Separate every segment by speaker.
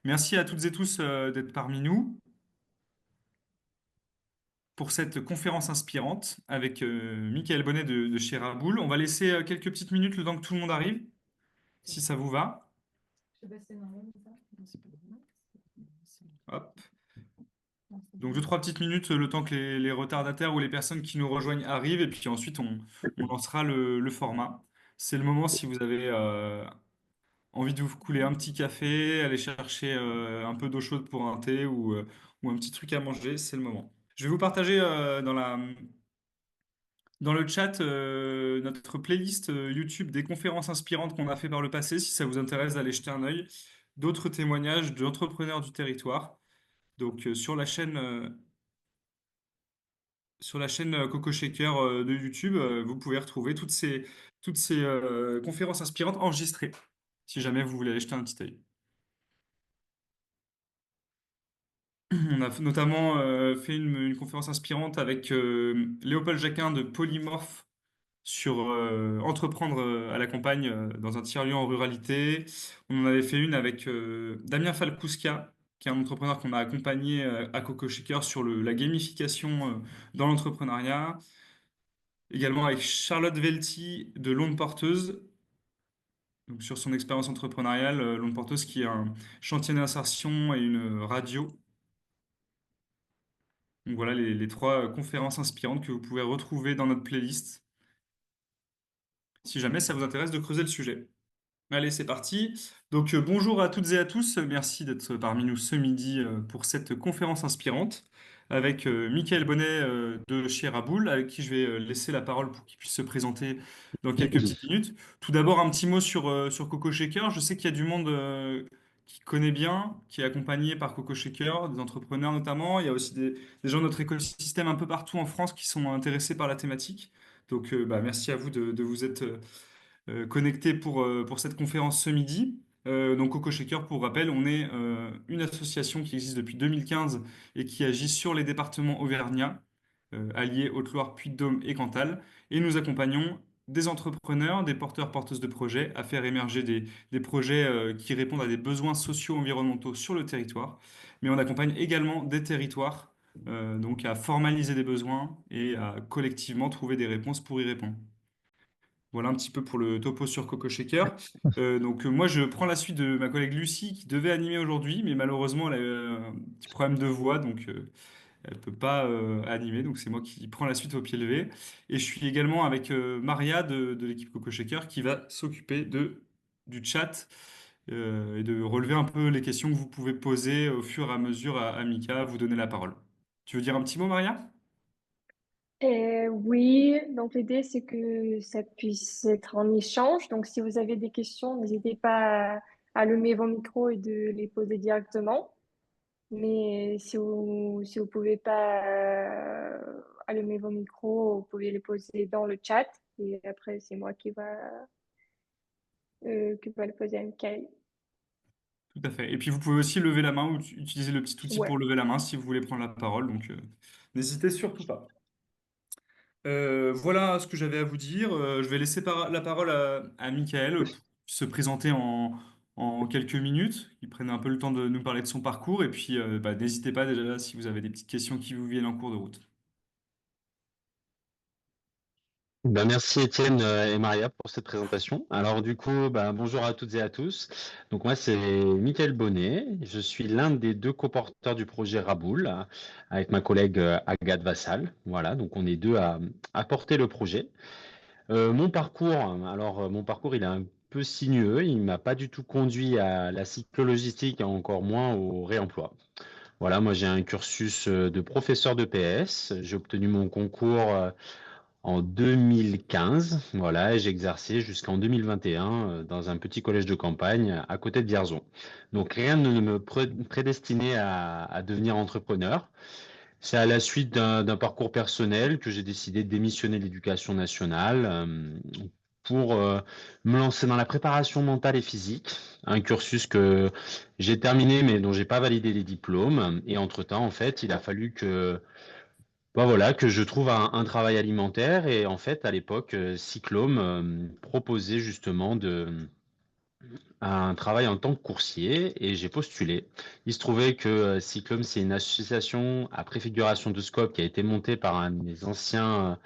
Speaker 1: Merci à toutes et tous d'être parmi nous pour cette conférence inspirante avec Michael Bonnet de chez Raboul. On va laisser quelques petites minutes le temps que tout le monde arrive, si ça vous va. Hop. Donc deux, trois petites minutes, le temps que les retardataires ou les personnes qui nous rejoignent arrivent, et puis ensuite on lancera le format. C'est le moment si vous avez envie de vous couler un petit café, aller chercher un peu d'eau chaude pour un thé ou un petit truc à manger, c'est le moment. Je vais vous partager dans le chat notre playlist YouTube des conférences inspirantes qu'on a fait par le passé, si ça vous intéresse d'aller jeter un œil, d'autres témoignages d'entrepreneurs du territoire. Donc sur la chaîne Coco Shaker de YouTube, vous pouvez retrouver toutes ces conférences inspirantes enregistrées, si jamais vous voulez aller jeter un petit œil. On a notamment fait une conférence inspirante avec Léopold Jacquin de Polymorphe sur entreprendre à la campagne dans un tiers-lieu en ruralité. On en avait fait une avec Damien Falkouska, qui est un entrepreneur qu'on a accompagné à Coco Shaker sur la gamification dans l'entrepreneuriat. Également avec Charlotte Velti de Longue Porteuse, donc sur son expérience entrepreneuriale, Longue Porteuse qui est un chantier d'insertion et une radio. Donc voilà les trois conférences inspirantes que vous pouvez retrouver dans notre playlist, si jamais ça vous intéresse de creuser le sujet. Allez, c'est parti. Donc bonjour à toutes et à tous. Merci d'être parmi nous ce midi pour cette conférence inspirante avec Mickaël Bonnet de chez Raboul, avec qui je vais laisser la parole pour qu'il puisse se présenter dans quelques petites minutes. Tout d'abord, un petit mot sur Coco Shaker. Je sais qu'il y a du monde qui connaît bien, qui est accompagné par Coco Shaker, des entrepreneurs notamment. Il y a aussi des gens de notre écosystème un peu partout en France qui sont intéressés par la thématique. Donc merci à vous de vous être connectés pour cette conférence ce midi. Donc Coco Shaker, pour rappel, on est une association qui existe depuis 2015 et qui agit sur les départements auvergnats, Allier, Haute-Loire, Puy-de-Dôme et Cantal. Et nous accompagnons des entrepreneurs, des porteurs, porteuses de projets à faire émerger des projets qui répondent à des besoins sociaux, environnementaux sur le territoire. Mais on accompagne également des territoires, donc à formaliser des besoins et à collectivement trouver des réponses pour y répondre. Voilà un petit peu pour le topo sur Coco Shaker. Donc moi je prends la suite de ma collègue Lucie qui devait animer aujourd'hui, mais malheureusement elle a eu un petit problème de voix, donc elle peut pas animer. Donc c'est moi qui prends la suite au pied levé. Et je suis également avec Maria de l'équipe Coco Shaker qui va s'occuper du chat et de relever un peu les questions que vous pouvez poser au fur et à mesure à Mika, vous donner la parole. Tu veux dire un petit mot, Maria?
Speaker 2: Oui, donc l'idée c'est que ça puisse être en échange. Donc si vous avez des questions, n'hésitez pas à allumer vos micros et de les poser directement. Mais si vous pouvez pas allumer vos micros, vous pouvez les poser dans le chat. Et après, c'est moi qui va le poser à Michael.
Speaker 1: Tout à fait. Et puis vous pouvez aussi lever la main ou utiliser le petit outil
Speaker 2: Ouais.
Speaker 1: pour lever la main si vous voulez prendre la parole. Donc n'hésitez surtout pas. Voilà ce que j'avais à vous dire. Je vais laisser la parole à Michael pour se présenter en quelques minutes. Il prenne un peu le temps de nous parler de son parcours. Et puis n'hésitez pas déjà si vous avez des petites questions qui vous viennent en cours de route.
Speaker 3: Merci Étienne et Maria pour cette présentation. Alors du coup, bonjour à toutes et à tous. Donc moi c'est Mickaël Bonnet. Je suis l'un des deux coporteurs du projet Raboul avec ma collègue Agathe Vassal. Voilà, donc on est deux à porter le projet. Mon parcours il est un peu sinueux. Il m'a pas du tout conduit à la cyclo-logistique et encore moins au réemploi. Voilà, moi j'ai un cursus de professeur de PS. J'ai obtenu mon concours en 2015, voilà, et j'ai exercé jusqu'en 2021 dans un petit collège de campagne à côté de Vierzon. Donc rien ne me prédestinait à devenir entrepreneur. C'est à la suite d'un parcours personnel que j'ai décidé de démissionner de l'éducation nationale pour me lancer dans la préparation mentale et physique, un cursus que j'ai terminé mais dont j'ai pas validé les diplômes. Et entre-temps, en fait, il a fallu que je trouve un travail alimentaire et en fait à l'époque Cyclome proposait justement un travail en tant que coursier et j'ai postulé. Il se trouvait que Cyclone, c'est une association à préfiguration de scope qui a été montée par un de mes anciens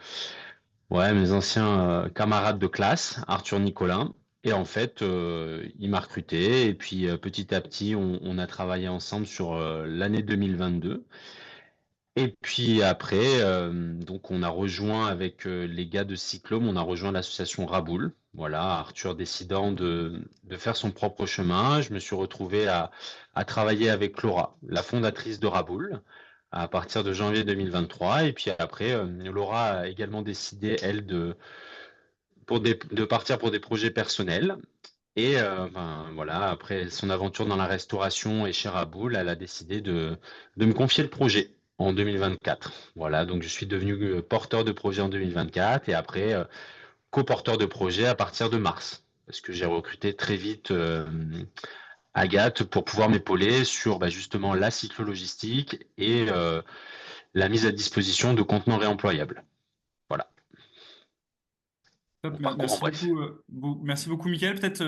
Speaker 3: camarades de classe, Arthur Nicolin. Et en fait, il m'a recruté et puis petit à petit, on a travaillé ensemble sur l'année 2022. Et puis après, donc on a rejoint avec les gars de Cyclone, on a rejoint l'association Raboul. Voilà, Arthur décidant de faire son propre chemin, je me suis retrouvé à travailler avec Laura, la fondatrice de Raboul, à partir de janvier 2023. Et puis après, Laura a également décidé, elle, de partir pour des projets personnels. Et voilà, après son aventure dans la restauration et chez Raboul, elle a décidé de me confier le projet en 2024. Voilà, donc je suis devenu porteur de projet en 2024 et après co-porteur de projet à partir de mars. Parce que j'ai recruté très vite Agathe pour pouvoir m'épauler sur justement la cyclo-logistique et la mise à disposition de contenants réemployables. Voilà,
Speaker 1: Top,
Speaker 3: mon parcours en
Speaker 1: merci
Speaker 3: bref.
Speaker 1: beaucoup, merci beaucoup, Mickaël. Peut-être,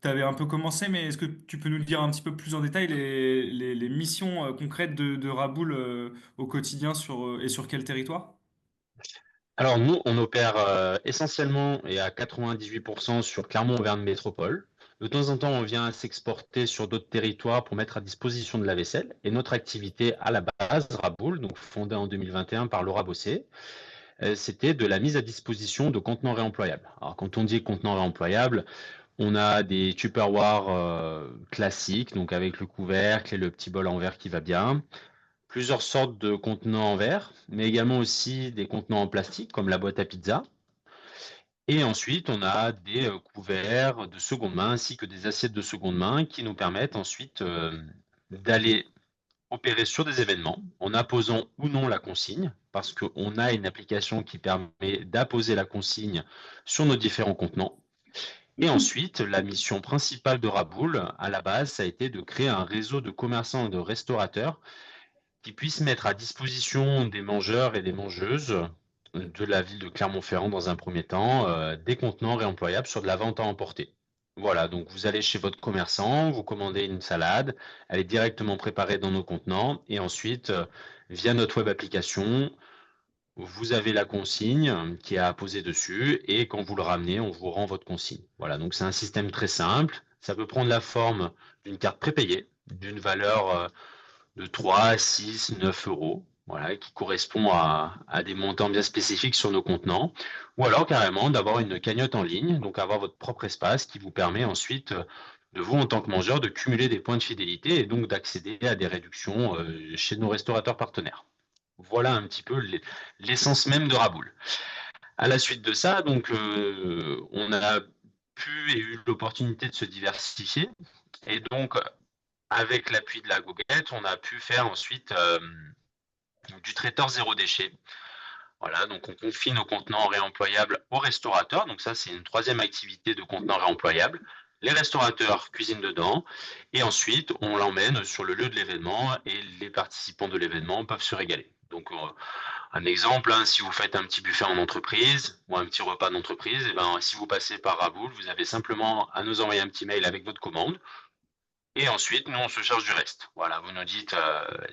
Speaker 1: tu avais un peu commencé, mais est-ce que tu peux nous le dire un petit peu plus en détail les missions concrètes de Raboul au quotidien et sur quel territoire?
Speaker 3: Alors nous, on opère essentiellement et à 98% sur Clermont-Auvergne Métropole. De temps en temps, on vient s'exporter sur d'autres territoires pour mettre à disposition de la vaisselle. Et notre activité à la base, Raboul, donc fondée en 2021 par Laura Bossé, c'était de la mise à disposition de contenants réemployables. Alors quand on dit contenants réemployables, on a des Tupperware classiques, donc avec le couvercle et le petit bol en verre qui va bien, plusieurs sortes de contenants en verre, mais également aussi des contenants en plastique comme la boîte à pizza. Et ensuite, on a des couverts de seconde main ainsi que des assiettes de seconde main qui nous permettent ensuite d'aller opérer sur des événements en apposant ou non la consigne, parce qu'on a une application qui permet d'apposer la consigne sur nos différents contenants. Et ensuite, la mission principale de Raboul, à la base, ça a été de créer un réseau de commerçants et de restaurateurs qui puissent mettre à disposition des mangeurs et des mangeuses de la ville de Clermont-Ferrand dans un premier temps des contenants réemployables sur de la vente à emporter. Voilà, donc vous allez chez votre commerçant, vous commandez une salade, elle est directement préparée dans nos contenants et ensuite, via notre web application, vous avez la consigne qui est apposée dessus et quand vous le ramenez, on vous rend votre consigne. Voilà, donc c'est un système très simple. Ça peut prendre la forme d'une carte prépayée, d'une valeur de 3, 6, 9 euros, voilà, qui correspond à des montants bien spécifiques sur nos contenants, ou alors carrément d'avoir une cagnotte en ligne, donc avoir votre propre espace qui vous permet ensuite de vous, en tant que mangeur, de cumuler des points de fidélité et donc d'accéder à des réductions chez nos restaurateurs partenaires. Voilà un petit peu l'essence même de Raboul. À la suite de ça, donc, on a pu et eu l'opportunité de se diversifier. Et donc, avec l'appui de la goguette, on a pu faire ensuite du traiteur zéro déchet. Voilà, donc on confie nos contenants réemployables aux restaurateurs. Donc ça, c'est une troisième activité de contenants réemployables. Les restaurateurs cuisinent dedans et ensuite on l'emmène sur le lieu de l'événement et les participants de l'événement peuvent se régaler. Donc un exemple, hein, si vous faites un petit buffet en entreprise ou un petit repas d'entreprise, et ben, si vous passez par Raboul, vous avez simplement à nous envoyer un petit mail avec votre commande. Et ensuite, nous, on se charge du reste. Voilà, vous nous dites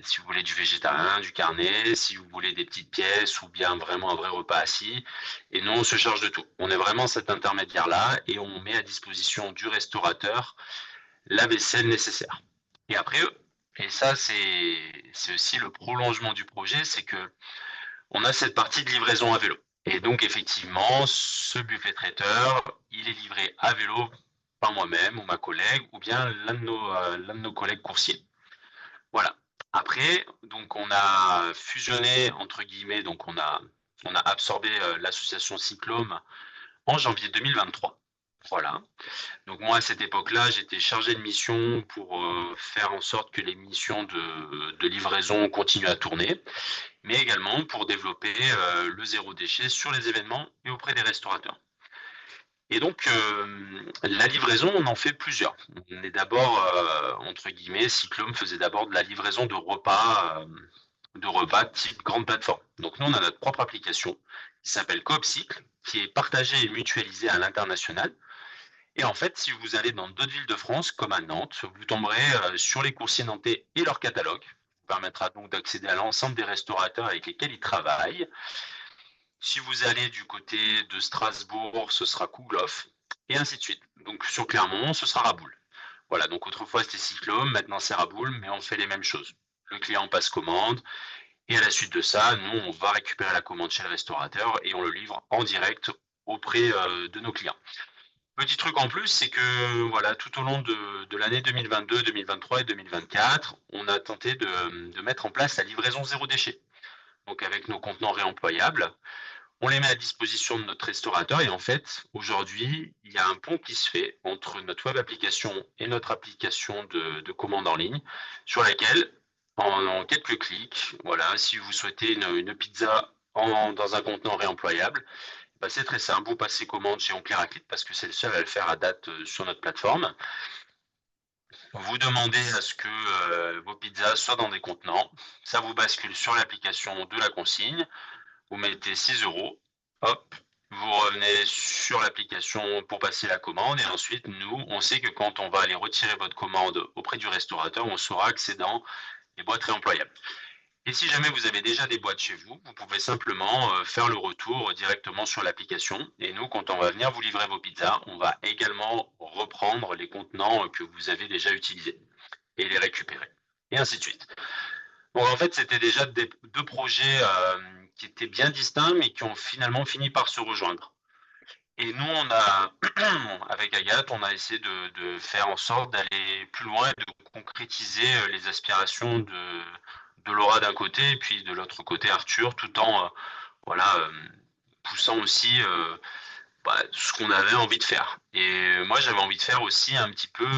Speaker 3: si vous voulez du végétarien, du carnet, si vous voulez des petites pièces ou bien vraiment un vrai repas assis. Et nous, on se charge de tout. On est vraiment cet intermédiaire-là et on met à disposition du restaurateur la vaisselle nécessaire. Et après, et ça, c'est aussi le prolongement du projet, c'est que on a cette partie de livraison à vélo. Et donc, effectivement, ce buffet traiteur, il est livré à vélo par moi-même ou ma collègue, ou bien l'un de nos collègues coursiers. Voilà. Après, donc, on a fusionné, entre guillemets, donc on a absorbé l'association Cyclome en janvier 2023. Voilà. Donc moi, à cette époque-là, j'étais chargé de mission pour faire en sorte que les missions de livraison continuent à tourner, mais également pour développer le zéro déchet sur les événements et auprès des restaurateurs. Et donc, la livraison, on en fait plusieurs. On est d'abord, entre guillemets, Cyclone faisait d'abord de la livraison de repas type grande plateforme. Donc nous, on a notre propre application qui s'appelle CoopCycle, qui est partagée et mutualisée à l'international. Et en fait, si vous allez dans d'autres villes de France, comme à Nantes, vous tomberez sur les coursiers nantais et leur catalogue, qui vous permettra donc d'accéder à l'ensemble des restaurateurs avec lesquels ils travaillent. Si vous allez du côté de Strasbourg, ce sera Kouglof, et ainsi de suite. Donc sur Clermont, ce sera Raboul. Voilà, donc autrefois c'était Cyclone, maintenant c'est Raboul, mais on fait les mêmes choses. Le client passe commande, et à la suite de ça, nous, on va récupérer la commande chez le restaurateur et on le livre en direct auprès de nos clients. Petit truc en plus, c'est que voilà, tout au long de l'année 2022, 2023 et 2024, on a tenté de mettre en place la livraison zéro déchet. Donc avec nos contenants réemployables, on les met à disposition de notre restaurateur et en fait, aujourd'hui, il y a un pont qui se fait entre notre web application et notre application de commande en ligne sur laquelle, en quelques clics, voilà, si vous souhaitez une pizza dans un contenant réemployable, bah, c'est très simple, vous passez commande chez Oncleraclip parce que c'est le seul à le faire à date sur notre plateforme. Vous demandez à ce que vos pizzas soient dans des contenants, ça vous bascule sur l'application de la consigne, vous mettez 6 euros, hop, vous revenez sur l'application pour passer la commande et ensuite nous, on sait que quand on va aller retirer votre commande auprès du restaurateur, on saura que c'est dans les boîtes réemployables. Et si jamais vous avez déjà des boîtes chez vous, vous pouvez simplement faire le retour directement sur l'application. Et nous, quand on va venir vous livrer vos pizzas, on va également reprendre les contenants que vous avez déjà utilisés et les récupérer. Et ainsi de suite. Donc en fait, c'était déjà deux projets qui étaient bien distincts, mais qui ont finalement fini par se rejoindre. Et nous, on a, avec Agathe, on a essayé de faire en sorte d'aller plus loin et de concrétiser les aspirations de Laura d'un côté et puis de l'autre côté Arthur, tout en voilà, poussant aussi ce qu'on avait envie de faire. Et moi, j'avais envie de faire aussi un petit peu,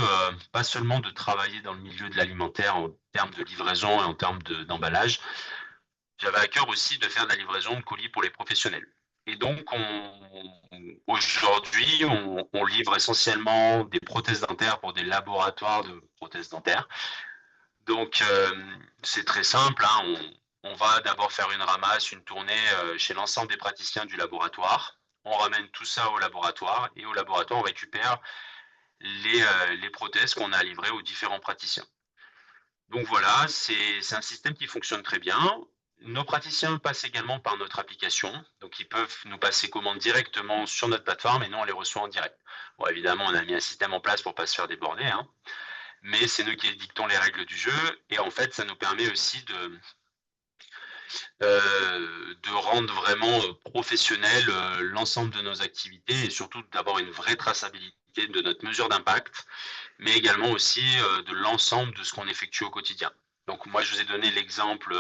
Speaker 3: pas seulement de travailler dans le milieu de l'alimentaire en termes de livraison et en termes d'emballage, j'avais à cœur aussi de faire de la livraison de colis pour les professionnels. Et donc, aujourd'hui, on livre essentiellement des prothèses dentaires pour des laboratoires de prothèses dentaires. Donc, c'est très simple, hein. On va d'abord faire une ramasse, une tournée chez l'ensemble des praticiens du laboratoire. On ramène tout ça au laboratoire et au laboratoire, on récupère les prothèses qu'on a livrées aux différents praticiens. Donc voilà, c'est un système qui fonctionne très bien. Nos praticiens passent également par notre application, donc ils peuvent nous passer commande directement sur notre plateforme et nous on les reçoit en direct. Bon, évidemment, on a mis un système en place pour pas se faire déborder, hein, mais c'est nous qui dictons les règles du jeu et en fait, ça nous permet aussi de rendre vraiment professionnel l'ensemble de nos activités et surtout d'avoir une vraie traçabilité de notre mesure d'impact, mais également aussi de l'ensemble de ce qu'on effectue au quotidien. Donc moi, je vous ai donné l'exemple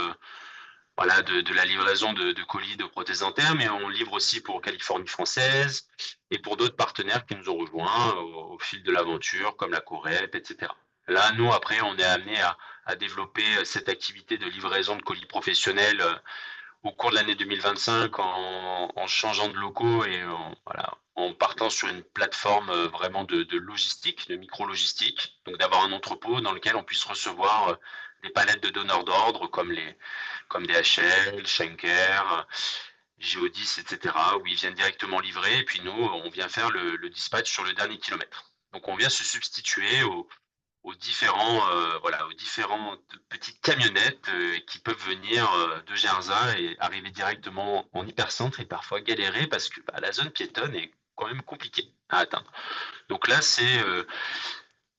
Speaker 3: voilà, de la livraison de colis de prothèses dentaires, mais on livre aussi pour Californie française et pour d'autres partenaires qui nous ont rejoints au fil de l'aventure, comme la Corée, etc. Là, nous, après, on est amené à développer cette activité de livraison de colis professionnels au cours de l'année 2025 en changeant de locaux et voilà, en partant sur une plateforme vraiment de logistique, de micro-logistique, donc d'avoir un entrepôt dans lequel on puisse recevoir des palettes de donneurs d'ordre comme DHL, Schenker, Geodis, etc., où ils viennent directement livrer et puis nous, on vient faire le dispatch sur le dernier kilomètre. Donc on vient se substituer aux différentes petites camionnettes qui peuvent venir de Gerza et arriver directement en hypercentre et parfois galérer parce que la zone piétonne est quand même compliquée à atteindre. Donc là, c'est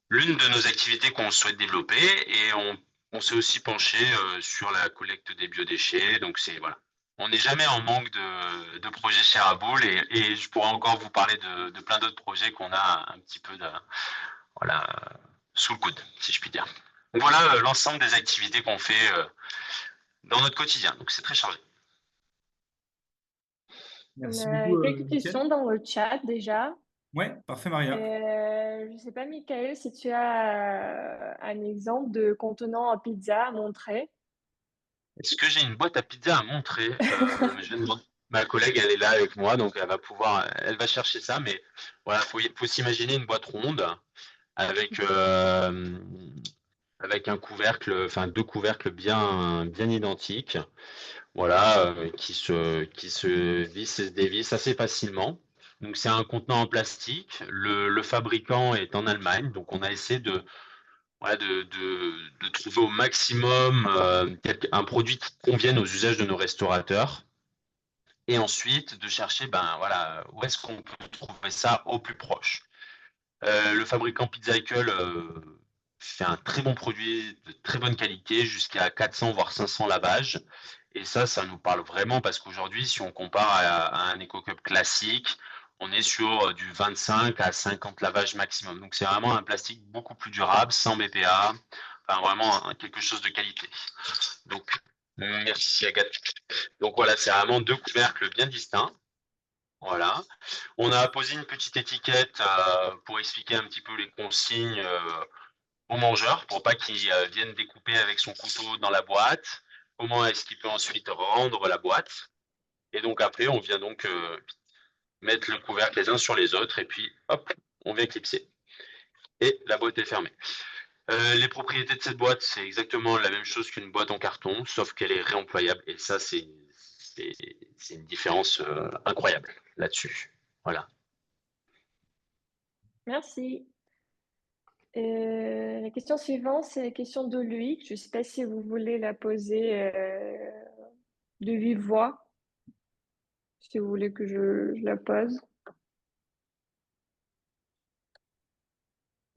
Speaker 3: l'une de nos activités qu'on souhaite développer et on s'est aussi penché sur la collecte des biodéchets. Donc c'est voilà. On n'est jamais en manque de projets chez Raboul et je pourrais encore vous parler de plein d'autres projets qu'on a un petit peu voilà, sous le coude, si je puis dire. Donc voilà l'ensemble des activités qu'on fait dans notre quotidien. Donc c'est très chargé.
Speaker 2: On
Speaker 1: Merci
Speaker 2: a
Speaker 1: beaucoup,
Speaker 2: quelques
Speaker 1: Mickaël.
Speaker 2: questions dans le chat déjà.
Speaker 1: Ouais, parfait, Maria.
Speaker 2: Je ne sais pas, Michael, si tu as un exemple de contenant à pizza à montrer.
Speaker 3: Est-ce que j'ai une boîte à pizza à montrer je vais demander. Ma collègue, elle est là avec moi, donc elle va chercher ça. Mais voilà, faut s'imaginer une boîte ronde avec avec un couvercle, enfin deux couvercles bien identiques, voilà, qui se vissent et se dévissent assez facilement. Donc c'est un contenant en plastique. Le fabricant est en Allemagne, donc on a essayé de, voilà, de trouver au maximum un produit qui convienne aux usages de nos restaurateurs. Et ensuite de chercher, ben voilà, où est-ce qu'on peut trouver ça au plus proche. Le fabricant Pizzaïcle fait un très bon produit de très bonne qualité, jusqu'à 400 voire 500 lavages. Et ça nous parle vraiment parce qu'aujourd'hui, si on compare à un EcoCup classique, on est sur du 25 à 50 lavages maximum. Donc c'est vraiment un plastique beaucoup plus durable, sans BPA, enfin vraiment quelque chose de qualité. Donc merci Agathe. Donc voilà, c'est vraiment deux couvercles bien distincts. Voilà. On a posé une petite étiquette pour expliquer un petit peu les consignes au mangeur, pour pas qu'il vienne découper avec son couteau dans la boîte. Comment est-ce qu'il peut ensuite rendre la boîte? Et donc après, on vient donc mettre le couvercle les uns sur les autres, et puis hop, on vient clipser. Et la boîte est fermée. Les propriétés de cette boîte, c'est exactement la même chose qu'une boîte en carton, sauf qu'elle est réemployable. Et ça, c'est une différence incroyable là-dessus. Voilà.
Speaker 2: Merci. La question suivante, c'est la question de Loïc. Je ne sais pas si vous voulez la poser de vive voix, si vous voulez que je la pose.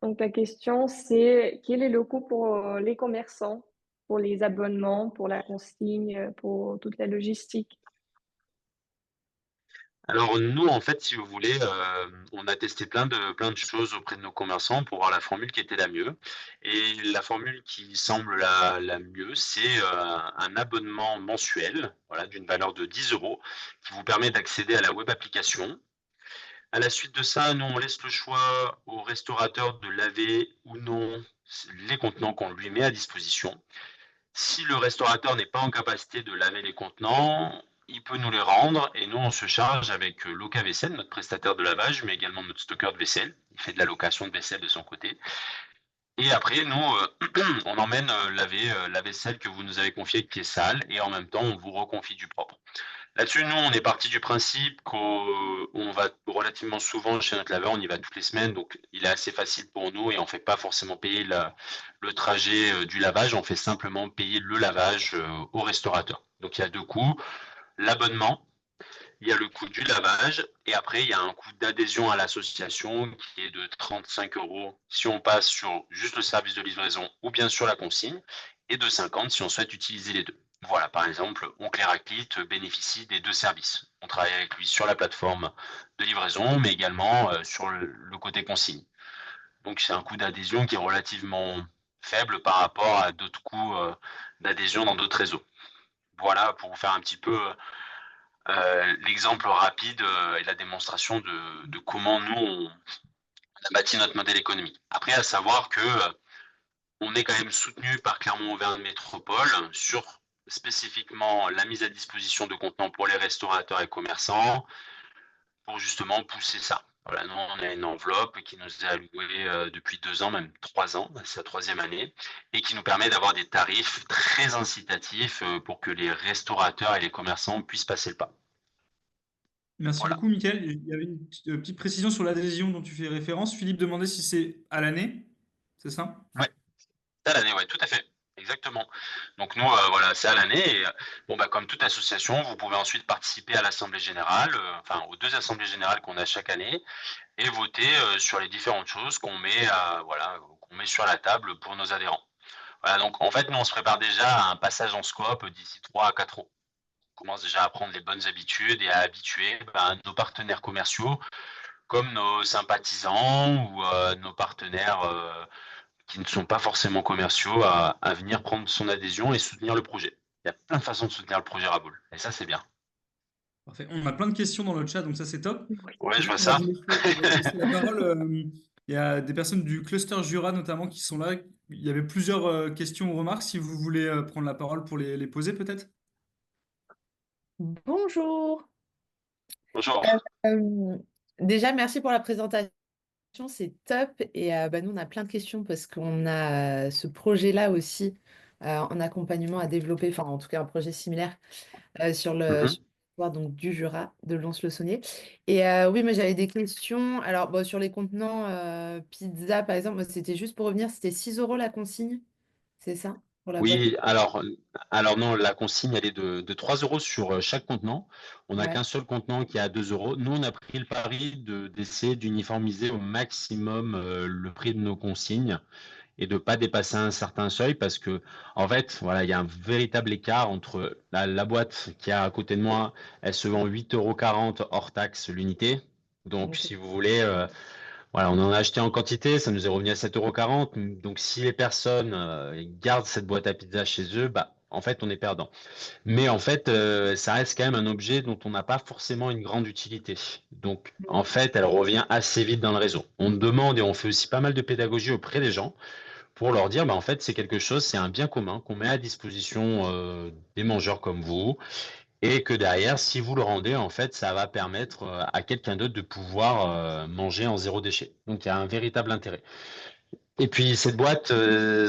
Speaker 2: Donc, la question, c'est quel est le coût pour les commerçants, pour les abonnements, pour la consigne, pour toute la logistique?
Speaker 3: Alors nous, en fait, si vous voulez, on a testé plein de choses auprès de nos commerçants pour voir la formule qui était la mieux. Et la formule qui semble la mieux, c'est un abonnement mensuel, voilà, d'une valeur de 10 euros, qui vous permet d'accéder à la web application. À la suite de ça, nous, on laisse le choix au restaurateur de laver ou non les contenants qu'on lui met à disposition. Si le restaurateur n'est pas en capacité de laver les contenants, il peut nous les rendre et nous on se charge avec Loca Vaisselle, notre prestataire de lavage, mais également notre stockeur de vaisselle. Il fait de la location de vaisselle de son côté. Et après, nous, on emmène laver la vaisselle que vous nous avez confiée qui est sale et en même temps on vous reconfie du propre. Là-dessus, nous, on est parti du principe qu'on va relativement souvent chez notre laveur, on y va toutes les semaines, donc il est assez facile pour nous et on ne fait pas forcément payer le trajet du lavage, on fait simplement payer le lavage au restaurateur. Donc il y a deux coûts, l'abonnement, il y a le coût du lavage et après il y a un coût d'adhésion à l'association qui est de 35 euros si on passe sur juste le service de livraison ou bien sur la consigne et de 50 si on souhaite utiliser les deux. Voilà, par exemple, Oncle Héraclite bénéficie des deux services. On travaille avec lui sur la plateforme de livraison, mais également sur le côté consigne. Donc c'est un coût d'adhésion qui est relativement faible par rapport à d'autres coûts d'adhésion dans d'autres réseaux. Voilà pour vous faire un petit peu l'exemple rapide et la démonstration de comment nous on a bâti notre modèle économique. Après, à savoir que on est quand même soutenu par Clermont-Auvergne Métropole sur spécifiquement la mise à disposition de contenants pour les restaurateurs et commerçants pour justement pousser ça. Voilà, nous, on a une enveloppe qui nous est allouée depuis 2 ans, même 3 ans, c'est la troisième année, et qui nous permet d'avoir des tarifs très incitatifs pour que les restaurateurs et les commerçants puissent passer le pas.
Speaker 1: Merci
Speaker 3: Voilà.
Speaker 1: beaucoup, Mickaël. Il y avait une petite précision sur l'adhésion dont tu fais référence. Philippe demandait si c'est à l'année, c'est ça?
Speaker 3: Ouais. C'est à l'année, ouais, tout à fait. Exactement. Donc nous, voilà, c'est à l'année. Et bon, bah, comme toute association, vous pouvez ensuite participer à l'Assemblée générale, enfin aux deux assemblées générales qu'on a chaque année, et voter sur les différentes choses qu'on met, voilà, qu'on met sur la table pour nos adhérents. Voilà, donc en fait, nous, on se prépare déjà à un passage en scope d'ici 3 à 4 ans. On commence déjà à prendre les bonnes habitudes et à habituer nos partenaires commerciaux comme nos sympathisants ou nos partenaires qui ne sont pas forcément commerciaux à venir prendre son adhésion et soutenir le projet. Il y a plein de façons de soutenir le projet Raboul. Et ça, c'est bien.
Speaker 1: Parfait. On a plein de questions dans le chat, donc ça c'est top.
Speaker 3: Ouais, je vois
Speaker 1: Peut-être
Speaker 3: ça.
Speaker 1: on va vous laisser la parole. Il y a des personnes du cluster Jura notamment qui sont là. Il y avait plusieurs questions ou remarques. Si vous voulez prendre la parole pour les poser, peut-être?
Speaker 4: Bonjour.
Speaker 3: Bonjour.
Speaker 4: Euh, Déjà, merci pour la présentation, c'est top. Et bah, nous, on a plein de questions parce qu'on a ce projet-là aussi en accompagnement à développer, enfin en tout cas un projet similaire sur
Speaker 3: Mhm.
Speaker 4: Donc du Jura, de Lons-le-Saunier. Et oui, moi j'avais des questions. Alors bon, sur les contenants pizza, par exemple, moi, c'était juste pour revenir, c'était 6 euros la consigne, c'est ça? Pour la boîte?
Speaker 3: Oui, alors non, la consigne, elle est de 3 euros sur chaque contenant. On n'a
Speaker 4: Ouais.
Speaker 3: qu'un seul contenant qui est à 2 euros. Nous, on a pris le pari d'essayer d'uniformiser au maximum le prix de nos consignes et de pas dépasser un certain seuil parce que, en fait, voilà, il y a un véritable écart entre la boîte qui est à côté de moi, elle se vend 8,40 € hors taxe l'unité. Donc,
Speaker 4: Ok.
Speaker 3: si vous voulez, voilà, on en a acheté en quantité, ça nous est revenu à 7,40 €. Donc, si les personnes gardent cette boîte à pizza chez eux, bah, en fait, on est perdant. Mais en fait, ça reste quand même un objet dont on n'a pas forcément une grande utilité. Donc, en fait, elle revient assez vite dans le réseau. On demande et on fait aussi pas mal de pédagogie auprès des gens pour leur dire, bah, en fait, c'est quelque chose, c'est un bien commun qu'on met à disposition des mangeurs comme vous, et que derrière, si vous le rendez, en fait, ça va permettre à quelqu'un d'autre de pouvoir manger en zéro déchet. Donc, il y a un véritable intérêt. Et puis, cette boîte,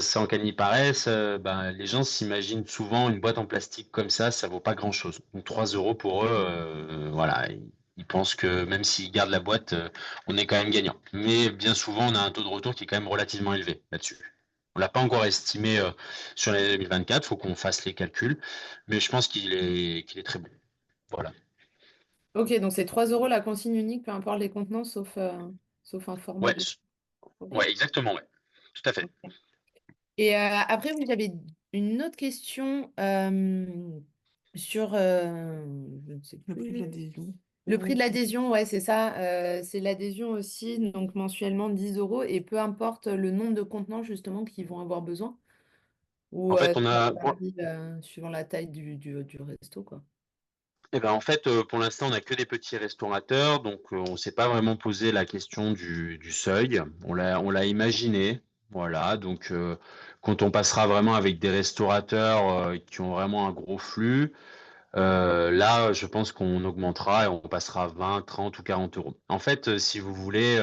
Speaker 3: sans qu'elle n'y paraisse, ben, les gens s'imaginent souvent une boîte en plastique comme ça vaut pas grand-chose. Donc, 3 euros pour eux, voilà, ils pensent que même s'ils gardent la boîte, on est quand même gagnant. Mais bien souvent, on a un taux de retour qui est quand même relativement élevé là-dessus. On l'a pas encore estimé sur l'année 2024, faut qu'on fasse les calculs, mais je pense qu'il est très bon. Voilà.
Speaker 4: Ok, donc c'est 3 euros la consigne unique, peu importe les contenants, sauf un format
Speaker 3: Ouais,
Speaker 4: de. Ok.
Speaker 3: ouais, exactement, ouais. Tout à fait.
Speaker 4: Et après, oui, j'avais une autre question sur je ne sais
Speaker 5: Le prix de
Speaker 4: plus.
Speaker 5: l'adhésion.
Speaker 4: Le prix de l'adhésion, ouais, c'est ça. C'est l'adhésion aussi, donc mensuellement 10 euros, et peu importe le nombre de contenants justement qu'ils vont avoir besoin, ou
Speaker 3: En fait,
Speaker 4: ça varie suivant la taille du resto, quoi.
Speaker 3: eh ben, en fait, pour l'instant, on n'a que des petits restaurateurs, donc on ne s'est pas vraiment posé la question du seuil. On l'a imaginé, voilà. Donc, quand on passera vraiment avec des restaurateurs qui ont vraiment un gros flux, là, je pense qu'on augmentera et on passera à 20, 30 ou 40 euros. En fait, si vous voulez,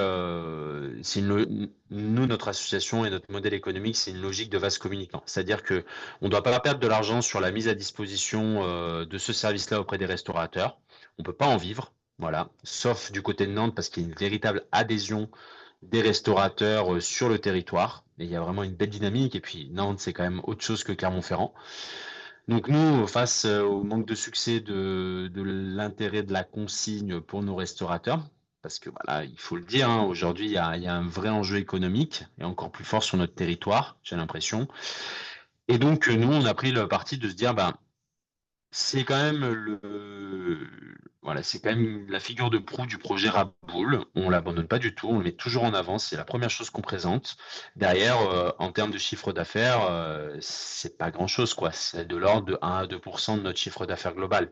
Speaker 3: nous, notre association et notre modèle économique, c'est une logique de vase communicant. C'est-à-dire que on ne doit pas perdre de l'argent sur la mise à disposition de ce service-là auprès des restaurateurs. On peut pas en vivre, voilà, sauf du côté de Nantes parce qu'il y a une véritable adhésion des restaurateurs sur le territoire. Et il y a vraiment une belle dynamique. Et puis Nantes, c'est quand même autre chose que Clermont-Ferrand. Donc nous, face au manque de succès de l'intérêt de la consigne pour nos restaurateurs, parce que voilà, il faut le dire, hein, aujourd'hui, il y a un vrai enjeu économique, et encore plus fort sur notre territoire, j'ai l'impression. Et donc, nous, on a pris le parti de se dire, ben, c'est quand même voilà, c'est quand même la figure de proue du projet Raboul. On l'abandonne pas du tout, on le met toujours en avant. C'est la première chose qu'on présente. Derrière, en termes de chiffre d'affaires, c'est pas grand-chose, quoi. C'est de l'ordre de 1 à 2% de notre chiffre d'affaires global.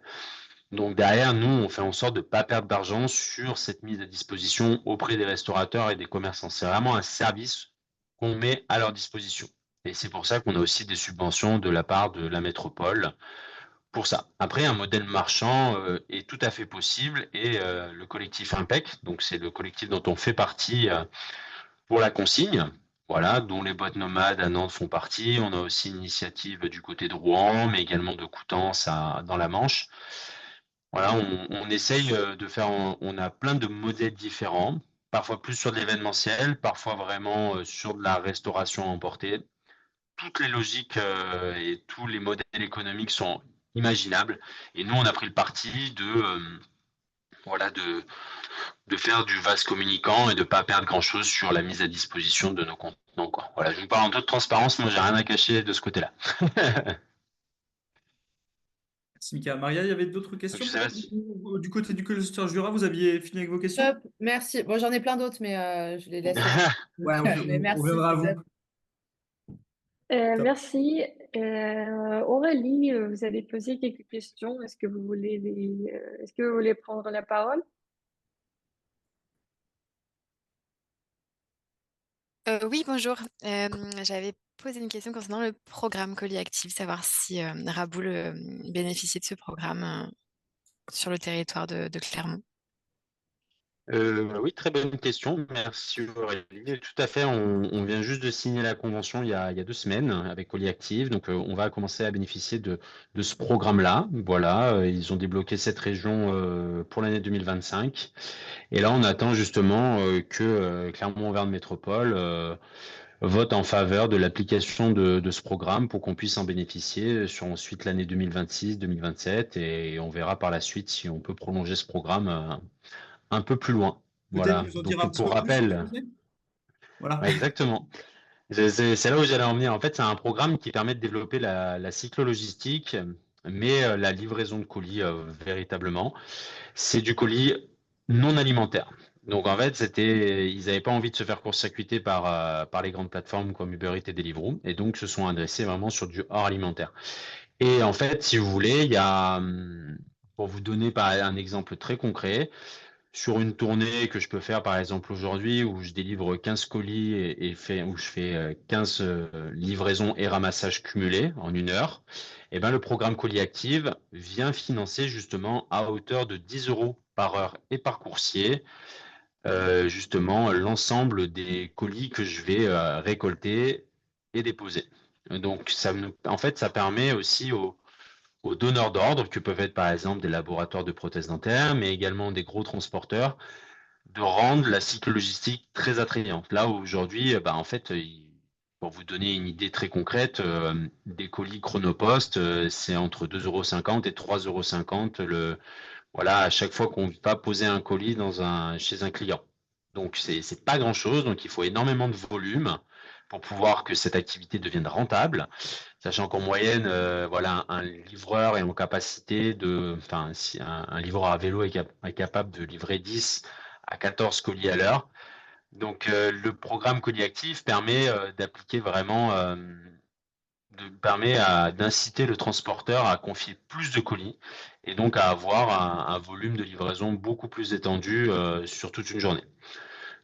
Speaker 3: Donc derrière, nous, on fait en sorte de pas perdre d'argent sur cette mise à disposition auprès des restaurateurs et des commerçants. C'est vraiment un service qu'on met à leur disposition. Et c'est pour ça qu'on a aussi des subventions de la part de la métropole pour ça. Après, un modèle marchand est tout à fait possible et le collectif Impec, donc c'est le collectif dont on fait partie pour la consigne, voilà, dont les boîtes nomades à Nantes font partie. On a aussi une initiative du côté de Rouen, mais également de Coutances dans la Manche. Voilà, on essaye de faire, on a plein de modèles différents, parfois plus sur de l'événementiel, parfois vraiment sur de la restauration à emporter. Toutes les logiques et tous les modèles économiques sont imaginables. Et nous, on a pris le parti voilà, de faire du vase communicant et de ne pas perdre grand-chose sur la mise à disposition de nos contenants, quoi. Voilà, je vous parle en toute transparence, moi, j'ai rien à cacher de ce côté-là.
Speaker 1: Merci, Mika. Maria, il y avait d'autres
Speaker 3: Donc,
Speaker 1: questions
Speaker 3: je sais pas
Speaker 1: peut-être
Speaker 3: si...
Speaker 1: du côté du cluster Jura, vous aviez fini avec vos questions?
Speaker 4: Top, merci. Bon, j'en ai plein d'autres, mais je les laisse.
Speaker 1: Ouais,
Speaker 4: Mais
Speaker 1: on
Speaker 4: merci,
Speaker 1: reviendra à
Speaker 4: c'est
Speaker 1: vous.
Speaker 4: top.
Speaker 1: Top.
Speaker 2: Merci. Aurélie, vous avez posé quelques questions. Est-ce que vous voulez prendre la parole?
Speaker 6: Oui, bonjour. J'avais posé une question concernant le programme Colis Active, savoir si Raboul bénéficiait de ce programme sur le territoire de Clermont.
Speaker 3: Oui, très bonne question. Merci Aurélie. Tout à fait, on vient juste de signer la convention il y a 2 semaines avec Polyactive. Donc, on va commencer à bénéficier de ce programme-là. Voilà, ils ont débloqué cette région pour l'année 2025. Et là, on attend justement que Clermont-Auvergne Métropole vote en faveur de l'application de ce programme pour qu'on puisse en bénéficier sur ensuite l'année 2026-2027. Et on verra par la suite si on peut prolonger ce programme un peu plus loin.
Speaker 1: Peut-être
Speaker 3: Voilà.
Speaker 1: nous en dire
Speaker 3: Donc,
Speaker 1: un petit
Speaker 3: pour
Speaker 1: peu plus sur ce
Speaker 3: rappel,
Speaker 1: que c'est? Voilà.
Speaker 3: ouais, exactement. C'est là où j'allais en venir. En fait, c'est un programme qui permet de développer la cyclo-logistique, mais la livraison de colis véritablement. C'est du colis non alimentaire. Donc, en fait, ils n'avaient pas envie de se faire court-circuiter par les grandes plateformes comme Uber Eats et Deliveroo, et donc se sont adressés vraiment sur du hors alimentaire. Et en fait, si vous voulez, pour vous donner un exemple très concret, sur une tournée que je peux faire par exemple aujourd'hui où je délivre 15 colis où je fais 15 livraisons et ramassages cumulés en 1 heure, et ben le programme Colis Active vient financer justement à hauteur de 10 euros par heure et par coursier justement l'ensemble des colis que je vais récolter et déposer. Donc en fait ça permet aussi aux donneurs d'ordre, que peuvent être par exemple des laboratoires de prothèses dentaires, mais également des gros transporteurs, de rendre la cycle logistique très attrayante. Là où aujourd'hui, en fait, pour vous donner une idée très concrète, des colis Chronopost, c'est entre 2,50 € et 3,50 € voilà, à chaque fois qu'on va poser un colis chez un client. Donc, c'est pas grand-chose. Donc, il faut énormément de volume pour pouvoir que cette activité devienne rentable. Sachant qu'en moyenne, voilà, un livreur est en capacité enfin, si un livreur à vélo est capable de livrer 10 à 14 colis à l'heure. Donc, le programme Colis Actif permet d'appliquer vraiment, d'inciter le transporteur à confier plus de colis et donc à avoir un volume de livraison beaucoup plus étendu sur toute une journée.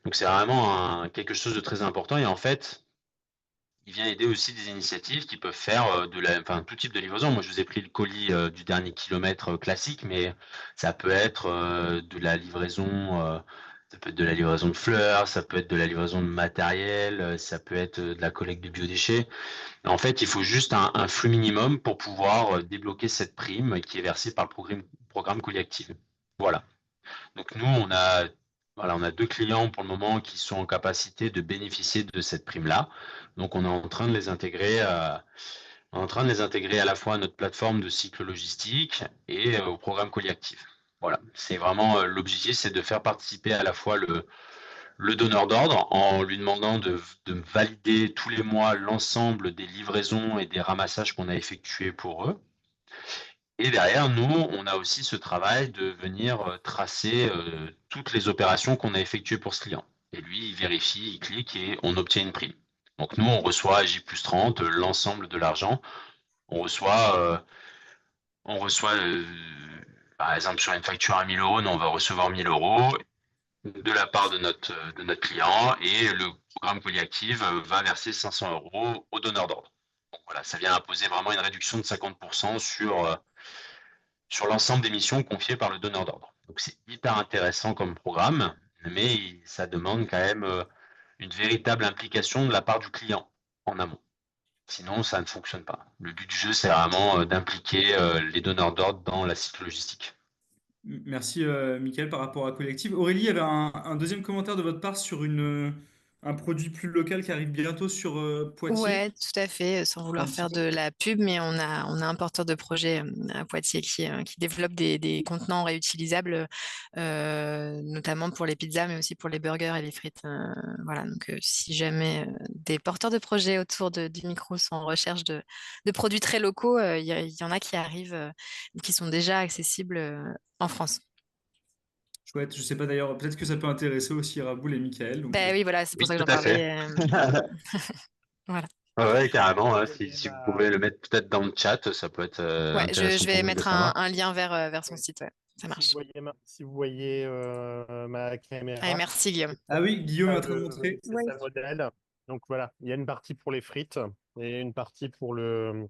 Speaker 3: Donc, c'est vraiment quelque chose de très important. Et en fait, il vient aider aussi des initiatives qui peuvent faire enfin, tout type de livraison. Moi, je vous ai pris le colis du dernier kilomètre classique, mais ça peut être ça peut être de la livraison de fleurs, ça peut être de la livraison de matériel, ça peut être de la collecte de biodéchets. En fait, il faut juste un flux minimum pour pouvoir débloquer cette prime qui est versée par le programme Colis Active. Voilà. Donc nous, voilà, on a 2 clients pour le moment qui sont en capacité de bénéficier de cette prime-là. Donc on est en train de les intégrer, à la fois à notre plateforme de cycle logistique et au programme Colis Active. Voilà, c'est vraiment l'objectif, c'est de faire participer à la fois le donneur d'ordre en lui demandant de valider tous les mois l'ensemble des livraisons et des ramassages qu'on a effectués pour eux. Et derrière, nous, on a aussi ce travail de venir tracer toutes les opérations qu'on a effectuées pour ce client. Et lui, il vérifie, il clique et on obtient une prime. Donc nous, on reçoit à J+30 l'ensemble de l'argent. On reçoit, par exemple, sur une facture à 1 000 €, nous, on va recevoir 1 000 € de la part de notre client et le programme Polyactive va verser 500 € au donneur d'ordre. Donc voilà, ça vient imposer vraiment une réduction de 50% sur l'ensemble des missions confiées par le donneur d'ordre. Donc c'est hyper intéressant comme programme, mais ça demande quand même une véritable implication de la part du client en amont. Sinon, ça ne fonctionne pas. Le but du jeu, c'est vraiment d'impliquer les donneurs d'ordre dans la cycle logistique.
Speaker 1: Merci, Michael, par rapport à Collective. Aurélie, il y avait un deuxième commentaire de votre part sur un produit plus local qui arrive bientôt sur Poitiers.
Speaker 6: Ouais, tout à fait, sans
Speaker 1: Un
Speaker 6: vouloir
Speaker 1: petit
Speaker 6: faire
Speaker 1: peu.
Speaker 6: de la pub, mais on a un porteur de projet à Poitiers qui développe des contenants réutilisables, notamment pour les pizzas, mais aussi pour les burgers et les frites. Voilà, donc si jamais des porteurs de projets autour du micro sont en recherche de produits très locaux, il y en a qui arrivent, ou qui sont déjà accessibles en France.
Speaker 1: Chouette, je sais pas d'ailleurs, peut-être que ça peut intéresser aussi Raboul et Michael. Donc,
Speaker 6: Ben oui, voilà, c'est pour
Speaker 3: Oui,
Speaker 6: ça que
Speaker 3: tout
Speaker 6: j'en
Speaker 3: à fait.
Speaker 6: parlais. Voilà.
Speaker 3: Ouais, carrément, hein,
Speaker 5: Et
Speaker 3: si vous pouvez le mettre peut-être dans le chat, ça peut être
Speaker 6: Ouais, je
Speaker 3: intéressant pour
Speaker 6: vais
Speaker 3: nous de le
Speaker 6: mettre
Speaker 3: savoir.
Speaker 6: un lien vers son site, ouais. Ça
Speaker 5: si vous
Speaker 6: marche.
Speaker 5: voyez ma
Speaker 6: Allez,
Speaker 5: caméra,
Speaker 6: merci Guillaume.
Speaker 1: ah oui, Guillaume est
Speaker 5: ça,
Speaker 1: en train de montrer.
Speaker 5: c'est
Speaker 2: Oui.
Speaker 5: ça le modèle. Donc voilà, il y a une partie pour les frites et une partie et pour les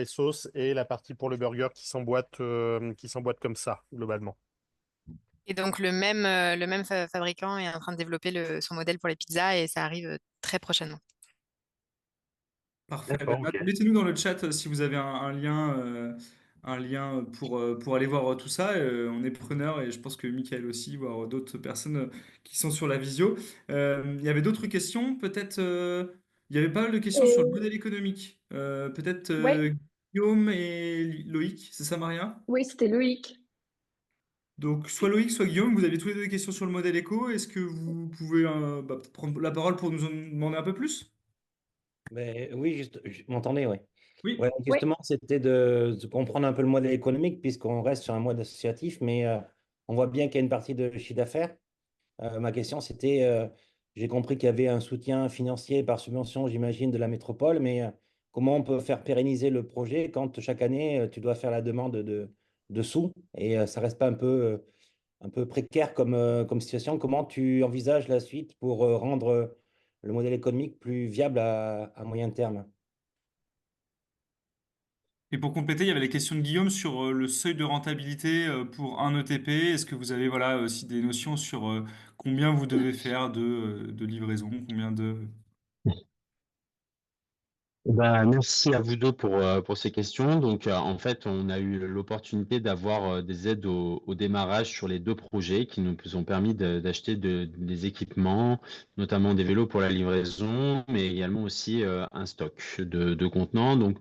Speaker 5: sauces et la partie pour le burger qui s'emboîte comme ça, globalement.
Speaker 6: Et donc, le même fabricant est en train de développer son modèle pour les pizzas et ça arrive très prochainement.
Speaker 1: Parfait.
Speaker 3: D'accord, ok.
Speaker 1: Mettez-nous dans le chat si vous avez un lien pour aller voir tout ça. On est preneur et je pense que Michael aussi, voire d'autres personnes qui sont sur la visio. Il y avait d'autres questions, peut-être. Il y avait pas mal de questions sur le
Speaker 2: Et
Speaker 1: modèle économique. Peut-être
Speaker 2: ouais,
Speaker 1: Guillaume et Loïc, c'est ça, Maria?
Speaker 2: oui, c'était Loïc.
Speaker 1: Donc, soit Loïc, soit Guillaume, vous avez tous les deux des questions sur le modèle éco. Est-ce que vous pouvez peut-être prendre la parole pour nous en demander un peu plus?
Speaker 7: Mais oui, vous m'entendez, oui.
Speaker 1: Oui.
Speaker 7: Ouais,
Speaker 2: Oui,
Speaker 7: justement, c'était de comprendre un peu le modèle économique, puisqu'on reste sur un mode associatif, mais on voit bien qu'il y a une partie de chiffre d'affaires. Ma question, c'était, j'ai compris qu'il y avait un soutien financier par subvention, j'imagine, de la métropole, mais comment on peut faire pérenniser le projet quand chaque année, tu dois faire la demande de sous et ça reste pas un peu précaire comme situation? Comment tu envisages la suite pour rendre le modèle économique plus viable à moyen terme?
Speaker 1: Et pour compléter, il y avait les questions de Guillaume sur le seuil de rentabilité pour un ETP. Est-ce que vous avez voilà, aussi des notions sur combien vous devez faire de livraison, combien de...
Speaker 3: Merci à vous deux pour ces questions. Donc, en fait, on a eu l'opportunité d'avoir des aides au démarrage sur les deux projets qui nous ont permis d'acheter des équipements, notamment des vélos pour la livraison, mais également aussi un stock de contenants. Donc,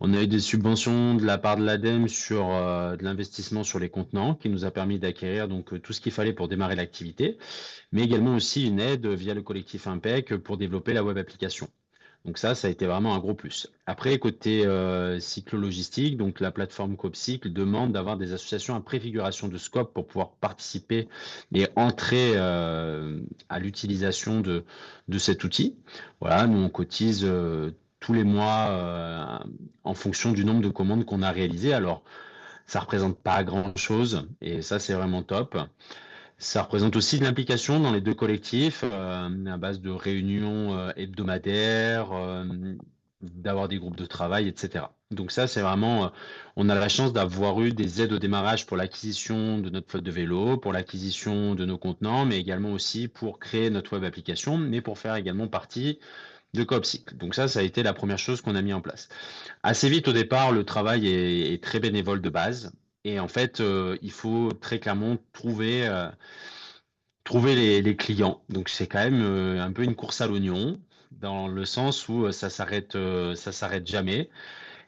Speaker 3: on a eu des subventions de la part de l'ADEME sur de l'investissement sur les contenants qui nous a permis d'acquérir donc tout ce qu'il fallait pour démarrer l'activité, mais également aussi une aide via le collectif Impec pour développer la web application. Donc ça a été vraiment un gros plus. Après, côté cyclo-logistique, donc la plateforme CoopCycle demande d'avoir des associations à préfiguration de scope pour pouvoir participer et entrer à l'utilisation de cet outil. Voilà, nous on cotise tous les mois en fonction du nombre de commandes qu'on a réalisées. Alors, ça représente pas grand-chose et ça c'est vraiment top. Ça représente aussi de l'implication dans les deux collectifs, à base de réunions hebdomadaires, d'avoir des groupes de travail, etc. Donc ça, c'est vraiment, on a la chance d'avoir eu des aides au démarrage pour l'acquisition de notre flotte de vélos, pour l'acquisition de nos contenants, mais également aussi pour créer notre web application, mais pour faire également partie de Coopcycle. Donc ça a été la première chose qu'on a mis en place. Assez vite au départ, le travail est très bénévole de base. Et en fait, il faut très clairement trouver les clients. Donc c'est quand même un peu une course à l'oignon, dans le sens où ça s'arrête jamais.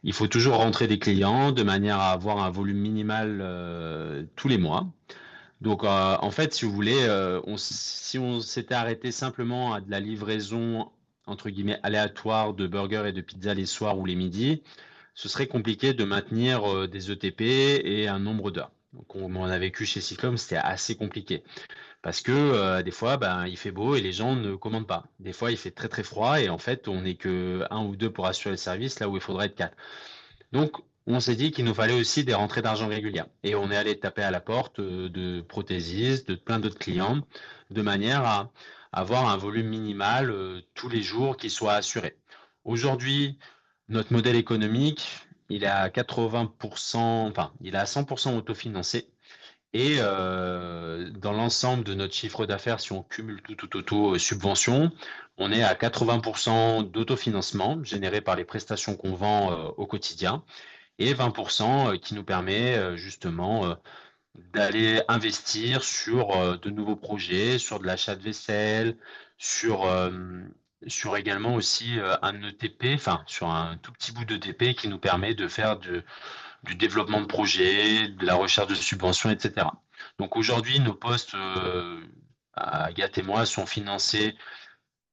Speaker 3: Il faut toujours rentrer des clients de manière à avoir un volume minimal tous les mois. Donc en fait, si vous voulez, si on s'était arrêté simplement à de la livraison entre guillemets aléatoire de burgers et de pizzas les soirs ou les midis, ce serait compliqué de maintenir des ETP et un nombre d'heures. Donc on en a vécu chez Cyclone, c'était assez compliqué. Parce que des fois, il fait beau et les gens ne commandent pas. Des fois, il fait très très froid et en fait, on n'est que un ou deux pour assurer le service, là où il faudrait être quatre. Donc, on s'est dit qu'il nous fallait aussi des rentrées d'argent régulières. Et on est allé taper à la porte de prothésistes, de plein d'autres clients, de manière à avoir un volume minimal tous les jours qui soit assuré. Aujourd'hui, notre modèle économique, il est à 80%, enfin, il est à 100% autofinancé. Et dans l'ensemble de notre chiffre d'affaires, si on cumule tout auto subvention, on est à 80% d'autofinancement généré par les prestations qu'on vend au quotidien et 20% qui nous permet justement d'aller investir sur de nouveaux projets, sur de l'achat de vaisselle, sur, sur également aussi un ETP, enfin sur un tout petit bout d'ETP qui nous permet de faire du développement de projets, de la recherche de subventions, etc. Donc aujourd'hui, nos postes à Agathe et moi sont financés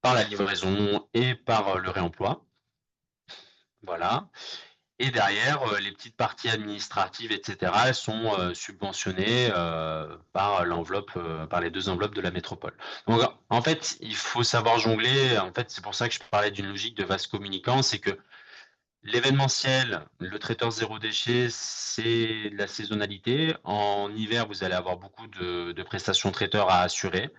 Speaker 3: par la livraison et par le réemploi. Voilà. Et derrière, les petites parties administratives, etc., elles sont subventionnées par l'enveloppe, par les deux enveloppes de la métropole. Donc, en fait, il faut savoir jongler. En fait, c'est pour ça que je parlais d'une logique de vase communicant, c'est que l'événementiel, le traiteur zéro déchet, c'est de la saisonnalité. En hiver, vous allez avoir beaucoup de prestations traiteurs à assurer.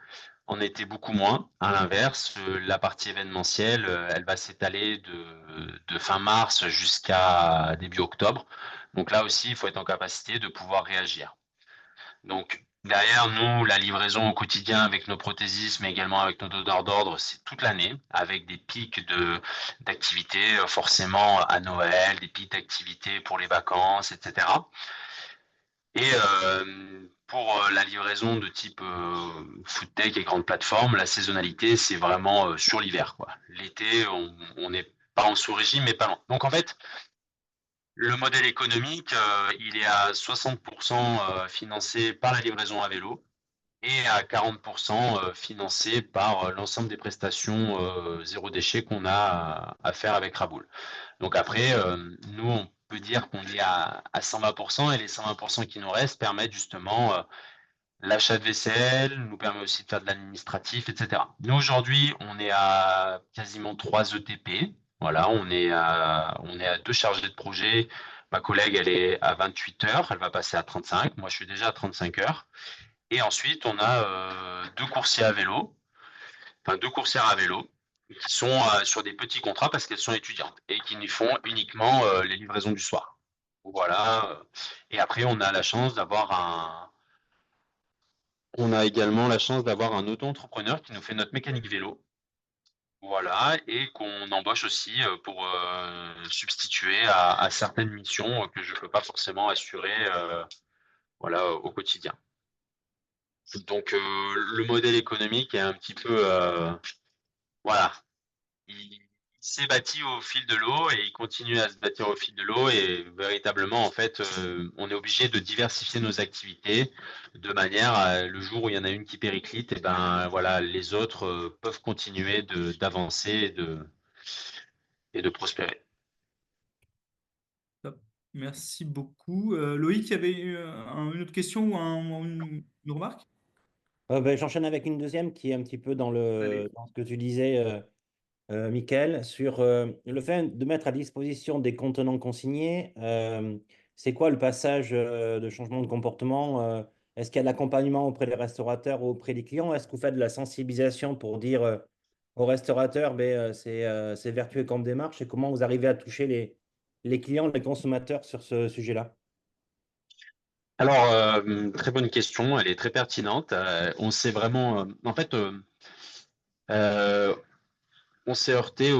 Speaker 3: En été, beaucoup moins. À l'inverse, la partie événementielle, elle va s'étaler de fin mars jusqu'à début octobre. Donc là aussi, il faut être en capacité de pouvoir réagir. Donc, Derrière nous, la livraison au quotidien avec nos prothésistes, mais également avec nos donneurs d'ordre, c'est toute l'année, avec des pics d'activité, forcément à Noël, des pics d'activité pour les vacances, etc. Et pour la livraison de type foodtech et grandes plateformes, la saisonnalité, c'est vraiment sur l'hiver, quoi. L'été, on n'est pas en sous-régime, mais pas loin. Donc en fait, le modèle économique, il est à 60% financé par la livraison à vélo et à 40% financé par l'ensemble des prestations zéro déchet qu'on a à faire avec Raboul. Donc après, nous, on peut dire qu'on est à 120% et les 120% qui nous restent permettent justement l'achat de vaisselle, nous permet aussi de faire de l'administratif, etc. Nous, aujourd'hui, on est à quasiment 3 ETP. Voilà, on est à 2 chargés de projet. Ma collègue, elle est à 28 heures, elle va passer à 35. Moi, je suis déjà à 35 heures. Et ensuite, on a 2 coursiers à vélo, enfin 2 coursières à vélo, qui sont sur des petits contrats parce qu'elles sont étudiantes et qui nous font uniquement les livraisons du soir. Voilà. Et après, on a également la chance d'avoir un auto-entrepreneur qui nous fait notre mécanique vélo. Voilà, et qu'on embauche aussi pour substituer à certaines missions que je ne peux pas forcément assurer voilà, au quotidien. Donc le modèle économique est un petit peu voilà, il s'est bâti au fil de l'eau et il continue à se bâtir au fil de l'eau et véritablement en fait on est obligé de diversifier nos activités de manière à le jour où il y en a une qui périclite et ben voilà les autres peuvent continuer d'avancer et de prospérer.
Speaker 1: Top. Merci beaucoup. Loïc, il y avait une autre question ou une remarque?
Speaker 7: Ben, j'enchaîne avec une deuxième qui est un petit peu
Speaker 1: Allez.
Speaker 7: dans ce que tu disais, Michael, sur le fait de mettre à disposition des contenants consignés. C'est quoi le passage de changement de comportement? Est-ce qu'il y a de l'accompagnement auprès des restaurateurs ou auprès des clients? Est-ce que vous faites de la sensibilisation pour dire aux restaurateurs, c'est vertueux comme démarche et comment vous arrivez à toucher les clients, les consommateurs sur ce sujet-là?
Speaker 3: Alors très bonne question, elle est très pertinente. On s'est vraiment en fait euh, on s'est heurté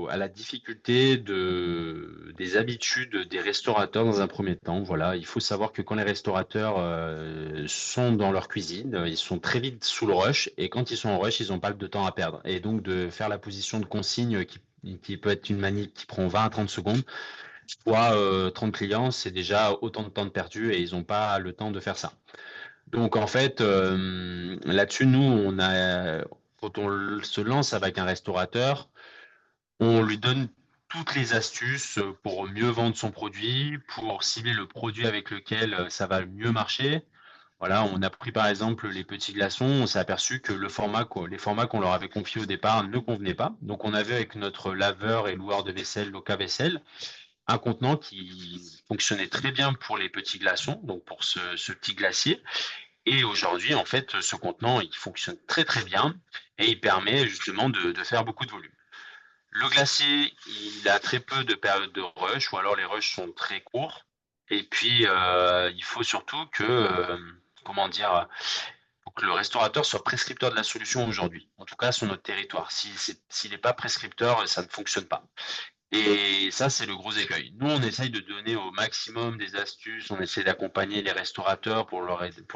Speaker 3: à la difficulté des habitudes des restaurateurs dans un premier temps. Voilà, il faut savoir que quand les restaurateurs sont dans leur cuisine, ils sont très vite sous le rush et quand ils sont en rush, ils n'ont pas de temps à perdre. Et donc de faire la position de consigne qui peut être une manip qui prend 20 à 30 secondes, soit 30 clients, c'est déjà autant de temps de perdu et ils n'ont pas le temps de faire ça. Donc en fait, là-dessus, nous, quand on se lance avec un restaurateur, on lui donne toutes les astuces pour mieux vendre son produit, pour cibler le produit avec lequel ça va mieux marcher. Voilà, on a pris par exemple les petits glaçons, on s'est aperçu que les formats qu'on leur avait confiés au départ ne convenaient pas. Donc on avait avec notre laveur et loueur de vaisselle, Loca Vaisselle, un contenant qui fonctionnait très bien pour les petits glaçons, donc pour ce petit glacier. Et aujourd'hui, en fait, ce contenant, il fonctionne très très bien et il permet justement de faire beaucoup de volume. Le glacier, il a très peu de périodes de rush, ou alors les rushs sont très courts. Et puis, il faut surtout comment dire, faut que le restaurateur soit prescripteur de la solution aujourd'hui. En tout cas, sur notre territoire. S'il n'est pas prescripteur, ça ne fonctionne pas. Et ça, c'est le gros écueil. Nous, on essaye de donner au maximum des astuces, on essaie d'accompagner les restaurateurs pour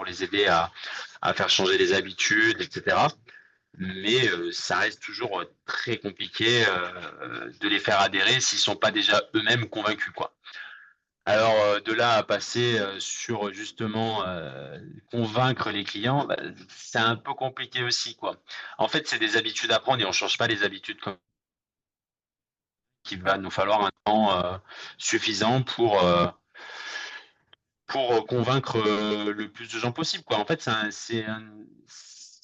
Speaker 3: les aider à faire changer les habitudes, etc. Mais ça reste toujours très compliqué de les faire adhérer s'ils sont pas déjà eux-mêmes convaincus, quoi. Alors de là à passer sur justement convaincre les clients, bah, c'est un peu compliqué aussi, quoi. En fait, c'est des habitudes à prendre et on change pas les habitudes qu'il va nous falloir un temps suffisant pour convaincre le plus de gens possible, quoi. En fait, c'est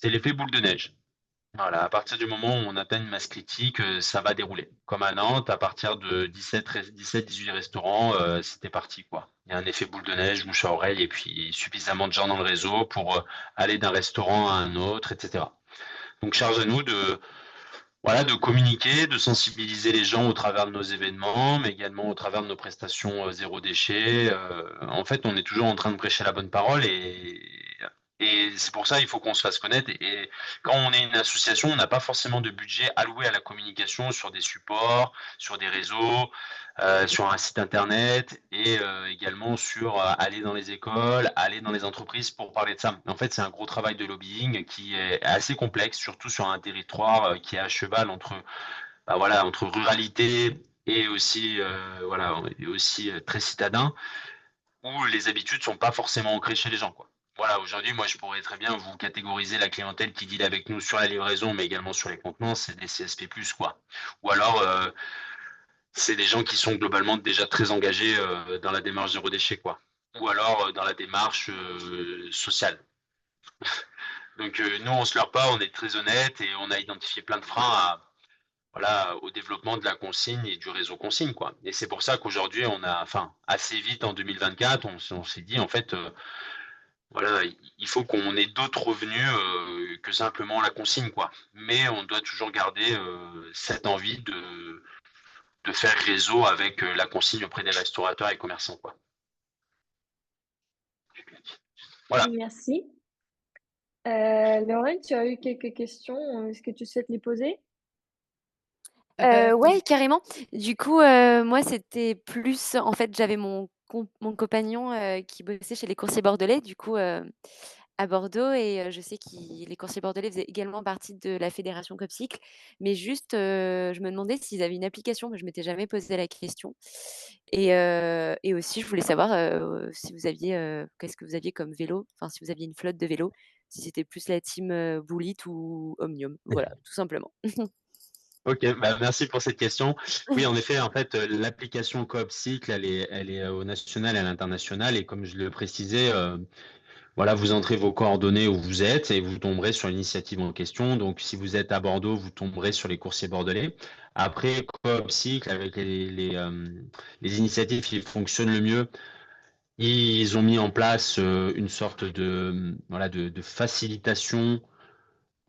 Speaker 3: l'effet boule de neige. Voilà, à partir du moment où on atteint une masse critique, ça va dérouler. Comme à Nantes, à partir de 17-18 restaurants, c'était parti, quoi. Il y a un effet boule de neige, bouche à oreille, et puis suffisamment de gens dans le réseau pour aller d'un restaurant à un autre, etc. Donc, charge à nous voilà, de communiquer, de sensibiliser les gens au travers de nos événements, mais également au travers de nos prestations zéro déchet. En fait, on est toujours en train de prêcher la bonne parole c'est pour ça il faut qu'on se fasse connaître. Et quand on est une association, on n'a pas forcément de budget alloué à la communication sur des supports, sur des réseaux, sur un site internet et également sur aller dans les écoles, aller dans les entreprises pour parler de ça. En fait, c'est un gros travail de lobbying qui est assez complexe, surtout sur un territoire qui est à cheval entre, bah voilà, entre ruralité et aussi, voilà, et aussi très citadin, où les habitudes sont pas forcément ancrées chez les gens, quoi. Voilà, aujourd'hui, moi, je pourrais très bien vous catégoriser la clientèle qui deal avec nous sur la livraison, mais également sur les contenants, c'est des CSP+, quoi. Ou alors, c'est des gens qui sont globalement déjà très engagés dans la démarche zéro déchet, quoi. Ou alors dans la démarche sociale. Donc, nous, on se leurre pas, on est très honnête et on a identifié plein de freins voilà, au développement de la consigne et du réseau consigne, quoi. Et c'est pour ça qu'aujourd'hui, on a, enfin, assez vite en 2024, on s'est dit, en fait, voilà, il faut qu'on ait d'autres revenus que simplement la consigne, quoi. Mais on doit toujours garder cette envie de faire réseau avec la consigne auprès des restaurateurs et commerçants, quoi. Voilà.
Speaker 2: Merci. Lorraine, tu as eu quelques questions. Est-ce que tu souhaites les poser?
Speaker 8: Ouais, carrément. Du coup, moi, c'était plus en fait, j'avais mon compagnon, qui bossait chez les coursiers bordelais, du coup, à Bordeaux et je sais qu'ils les coursiers bordelais faisaient également partie de la fédération Copcycle. Mais juste, je me demandais s'ils avaient une application, mais je m'étais jamais posé la question et aussi je voulais savoir, si vous aviez, qu'est-ce que vous aviez comme vélo? Enfin, si vous aviez une flotte de vélos, si c'était plus la team, Bullitt ou Omnium. Voilà, tout simplement.
Speaker 3: Ok, bah merci pour cette question. Oui, en effet, en fait, l'application Coop Cycle, elle est au national et à l'international. Et comme je le précisais, voilà, vous entrez vos coordonnées où vous êtes et vous tomberez sur l'initiative en question. Donc, si vous êtes à Bordeaux, vous tomberez sur les coursiers bordelais. Après, Coop Cycle, avec les initiatives qui fonctionnent le mieux, ils ont mis en place une sorte de, voilà, de facilitation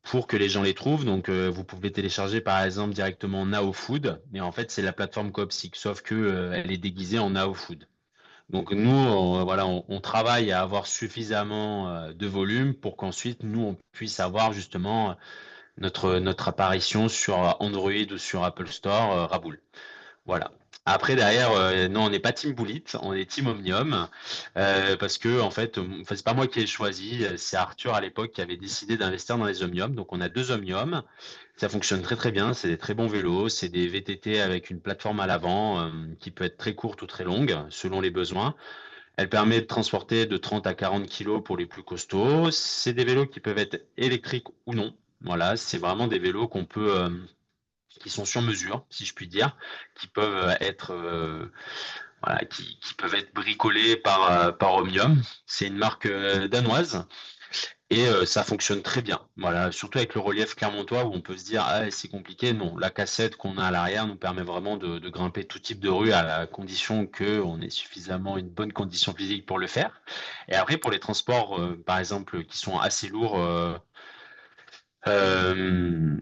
Speaker 3: pour que les gens les trouvent. Donc, vous pouvez télécharger par exemple directement Now Food, mais en fait, c'est la plateforme Coopsic, sauf que elle est déguisée en Now Food. Donc, nous, voilà, on travaille à avoir suffisamment de volume pour qu'ensuite, nous, on puisse avoir justement notre apparition sur Android ou sur Apple Store, Raboul. Voilà. Après, derrière, non, on n'est pas Team Bullitt, on est Team Omnium, parce que, en fait, enfin, c'est pas moi qui ai choisi, c'est Arthur à l'époque qui avait décidé d'investir dans les Omnium. Donc, on a 2 Omnium. Ça fonctionne très, très bien. C'est des très bons vélos. C'est des VTT avec une plateforme à l'avant, qui peut être très courte ou très longue, selon les besoins. Elle permet de transporter de 30 à 40 kilos pour les plus costauds. C'est des vélos qui peuvent être électriques ou non. Voilà, c'est vraiment des vélos qu'on peut, qui sont sur mesure, si je puis dire, qui peuvent être, voilà, qui peuvent être bricolés par Omnium. C'est une marque danoise et ça fonctionne très bien. Voilà, surtout avec le relief clermontois où on peut se dire ah c'est compliqué. Non, la cassette qu'on a à l'arrière nous permet vraiment de grimper tout type de rue à la condition que on ait suffisamment une bonne condition physique pour le faire. Et après pour les transports, par exemple, qui sont assez lourds. Euh,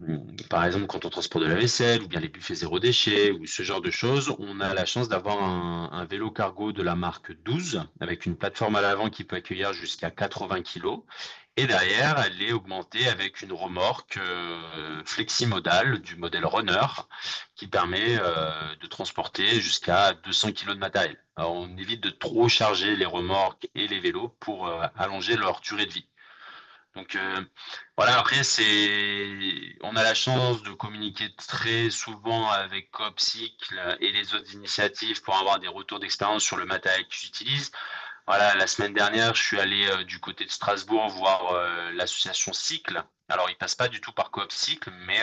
Speaker 3: Par exemple, quand on transporte de la vaisselle ou bien les buffets zéro déchet ou ce genre de choses, on a la chance d'avoir un vélo cargo de la marque 12 avec une plateforme à l'avant qui peut accueillir jusqu'à 80 kg. Et derrière, elle est augmentée avec une remorque fleximodale du modèle Runner qui permet de transporter jusqu'à 200 kg de matériel. Alors, on évite de trop charger les remorques et les vélos pour allonger leur durée de vie. Donc voilà, après on a la chance de communiquer très souvent avec Coopcycle et les autres initiatives pour avoir des retours d'expérience sur le matériel qu'ils utilisent. Voilà, la semaine dernière, je suis allé du côté de Strasbourg voir l'association Cycle. Alors ils passent pas du tout par Coopcycle, mais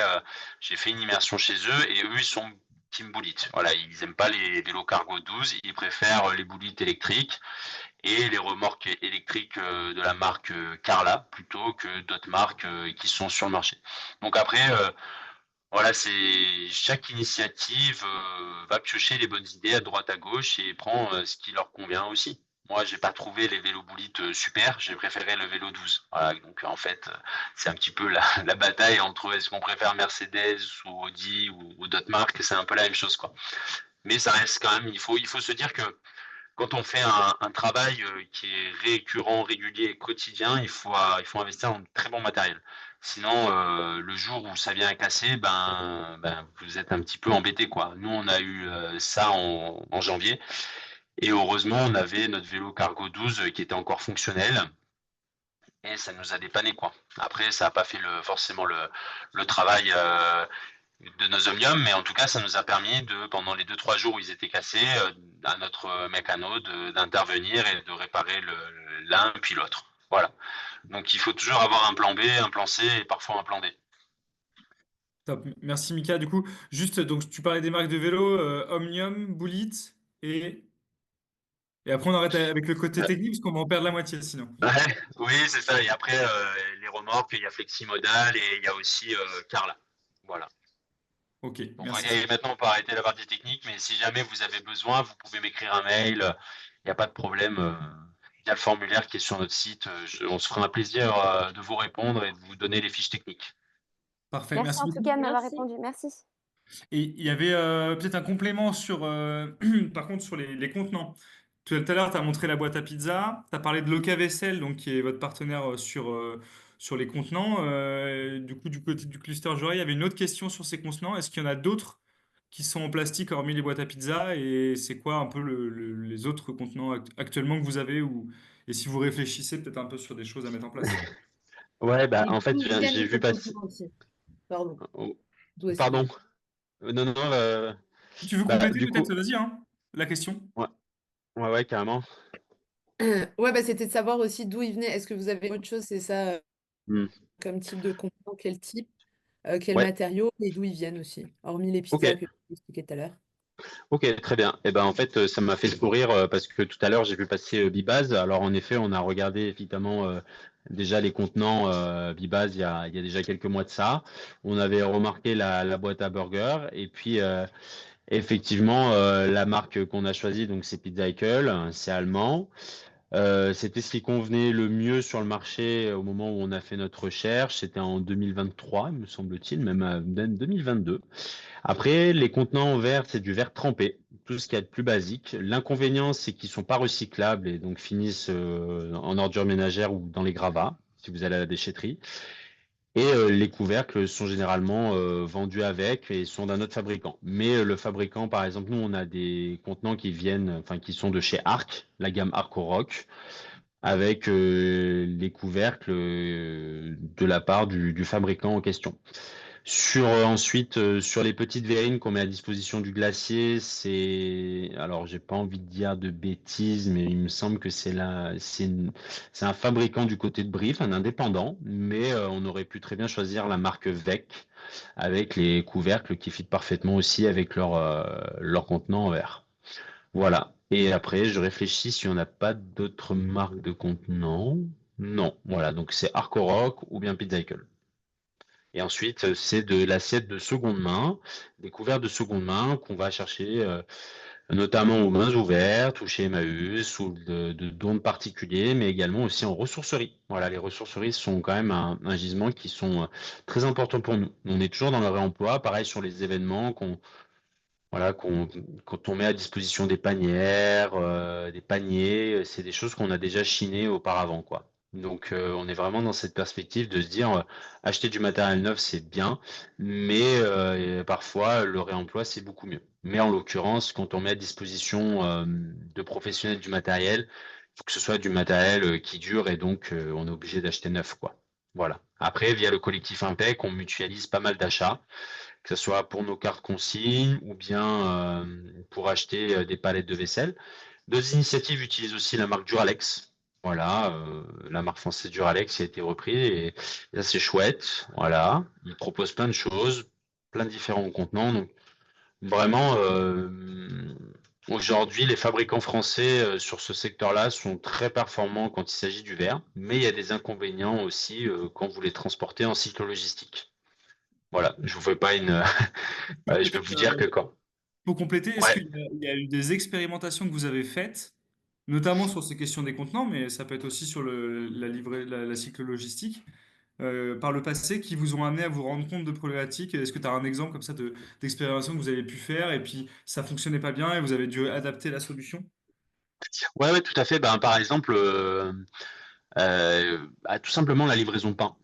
Speaker 3: j'ai fait une immersion chez eux et eux ils sont Team Bullitt. Voilà, ils aiment pas les vélos cargo 12, ils préfèrent les Bullitt électriques et les remorques électriques de la marque Carla plutôt que d'autres marques qui sont sur le marché. Donc après, voilà, c'est chaque initiative va piocher les bonnes idées à droite à gauche et prend ce qui leur convient aussi. Moi, j'ai pas trouvé les vélos Bullitt super, j'ai préféré le vélo 12. Voilà, donc en fait, c'est un petit peu la bataille entre est-ce qu'on préfère Mercedes ou Audi ou d'autres marques, c'est un peu la même chose quoi. Mais ça reste quand même, il faut se dire que quand on fait un travail qui est récurrent, régulier et quotidien, il faut investir dans de très bon matériel. Sinon, le jour où ça vient à casser, ben, vous êtes un petit peu embêté, quoi. Nous, on a eu ça en janvier. Et heureusement, on avait notre vélo Cargo 12 qui était encore fonctionnel. Et ça nous a dépanné, quoi. Après, ça n'a pas fait forcément le travail de nos omniums, mais en tout cas, ça nous a permis pendant les 2-3 jours où ils étaient cassés, à notre mécano d'intervenir et de réparer l'un puis l'autre. Voilà. Donc, il faut toujours avoir un plan B, un plan C et parfois un plan D.
Speaker 1: Top. Merci Mika. Du coup, juste, donc tu parlais des marques de vélo, Omnium, Bullet, et, et après on arrête avec le côté
Speaker 3: Euh,
Speaker 1: technique parce qu'on va en perdre la moitié sinon.
Speaker 3: ouais, oui, c'est ça. Et après, les remorques, il y a Fleximodal et il y a aussi Carla. Voilà.
Speaker 1: Ok,
Speaker 3: Donc,
Speaker 1: merci.
Speaker 3: et maintenant, on peut arrêter la partie technique, mais si jamais vous avez besoin, vous pouvez m'écrire un mail. Il n'y a pas de problème. Il y a le formulaire qui est sur notre site. On se fera un plaisir de vous répondre et de vous donner les fiches techniques.
Speaker 1: Parfait,
Speaker 8: Merci
Speaker 1: merci
Speaker 8: en tout
Speaker 1: beaucoup.
Speaker 8: cas de m'avoir
Speaker 2: Merci.
Speaker 8: répondu. Merci.
Speaker 1: Et il y avait peut-être un complément sur, par contre, sur les contenants. Tout à l'heure, tu as montré la boîte à pizza, tu as parlé de Loca Vaisselle, donc, qui est votre partenaire sur les contenants. Du coup, du côté du cluster Joie, il y avait une autre question sur ces contenants. Est-ce qu'il y en a d'autres qui sont en plastique hormis les boîtes à pizza? Et c'est quoi un peu les autres contenants actuellement que vous avez et si vous réfléchissez peut-être un peu sur des choses à mettre en place?
Speaker 3: Ouais, bah,
Speaker 4: Et
Speaker 3: en fait,
Speaker 4: d'où viennent
Speaker 3: j'ai vu
Speaker 4: ces
Speaker 3: passer.
Speaker 4: contenants aussi? Pardon.
Speaker 3: Oh,
Speaker 4: D'où est-ce qu'ils
Speaker 3: pardon.
Speaker 4: viennent?
Speaker 3: Non, non,
Speaker 1: Si tu veux
Speaker 3: bah,
Speaker 1: compléter
Speaker 3: du
Speaker 1: peut-être,
Speaker 3: coup,
Speaker 1: vas-y, hein, la question.
Speaker 3: ouais, ouais, carrément.
Speaker 4: Ouais, bah, c'était de savoir aussi d'où ils venaient. Est-ce que vous avez autre chose, c'est ça,
Speaker 3: Hmm.
Speaker 4: comme type de contenant, quel type, quel
Speaker 3: Ouais,
Speaker 4: matériau et d'où ils viennent aussi, hormis les
Speaker 3: ok.
Speaker 4: pizzas que tu expliquais tout à l'heure.
Speaker 3: Ok, très bien. Et ben en fait, ça m'a fait sourire parce que tout à l'heure j'ai vu passer Bibaz. Alors en effet, on a regardé évidemment déjà les contenants Bibaz il y a déjà quelques mois de ça. On avait remarqué la boîte à burger et puis effectivement la marque qu'on a choisie, donc c'est Pizzaichle, c'est allemand. C'était ce qui convenait le mieux sur le marché au moment où on a fait notre recherche. C'était en 2023, me semble-t-il, même 2022. Après, les contenants en verre, c'est du verre trempé, tout ce qu'il y a de plus basique. L'inconvénient, c'est qu'ils sont pas recyclables et donc finissent en ordures ménagères ou dans les gravats, si vous allez à la déchetterie. Et les couvercles sont généralement vendus avec et sont d'un autre fabricant. Mais le fabricant, par exemple, nous, on a des contenants qui viennent, enfin, qui sont de chez Arc, la gamme Arco Rock, avec les couvercles de la part du fabricant en question. Ensuite sur les petites verrines qu'on met à disposition du glacier, alors j'ai pas envie de dire de bêtises, mais il me semble que c'est un fabricant du côté de Brive, un indépendant, mais on aurait pu très bien choisir la marque Vec avec les couvercles qui fit parfaitement aussi avec leur contenant en verre. Voilà. Et après, je réfléchis si on n'a pas d'autres marques de contenants. Non, voilà. Donc c'est Arcorock ou bien Pizzaichle. Et ensuite, c'est de l'assiette de seconde main, des couverts de seconde main qu'on va chercher notamment aux mains ouvertes ou chez Emmaüs ou de dons particuliers, mais également aussi en ressourcerie. Voilà, les ressourceries sont quand même un gisement qui sont très importants pour nous. On est toujours dans le réemploi, pareil sur les événements voilà, quand on met à disposition des panières, des paniers, c'est des choses qu'on a déjà chinées auparavant, quoi. Donc, on est vraiment dans cette perspective de se dire, acheter du matériel neuf, c'est bien, mais parfois, le réemploi, c'est beaucoup mieux. Mais en l'occurrence, quand on met à disposition de professionnels du matériel, il faut que ce soit du matériel qui dure et donc on est obligé d'acheter neuf, quoi. Voilà. Après, via le collectif Impec, on mutualise pas mal d'achats que ce soit pour nos cartes consignes ou bien pour acheter des palettes de vaisselle. D'autres initiatives utilisent aussi la marque Duralex. Voilà, la marque française Duralex qui a été reprise et ça c'est chouette. Voilà, ils proposent plein de choses, plein de différents contenants. Donc vraiment, aujourd'hui, les fabricants français sur ce secteur-là sont très performants quand il s'agit du verre, mais il y a des inconvénients aussi quand vous les transportez en cycle logistique. Voilà, je vous fais pas une. Je peux vous dire que quand.
Speaker 1: Pour compléter, est-ce
Speaker 3: Ouais.
Speaker 1: qu'il y a eu des expérimentations que vous avez faites, notamment sur ces questions des contenants, mais ça peut être aussi sur la cycle logistique, par le passé, qui vous ont amené à vous rendre compte de problématiques? Est-ce que tu as un exemple comme ça d'expérimentation que vous avez pu faire et puis ça fonctionnait pas bien et vous avez dû adapter la solution?
Speaker 3: Ouais, ouais, tout à fait. Ben, par exemple, tout simplement la livraison pain.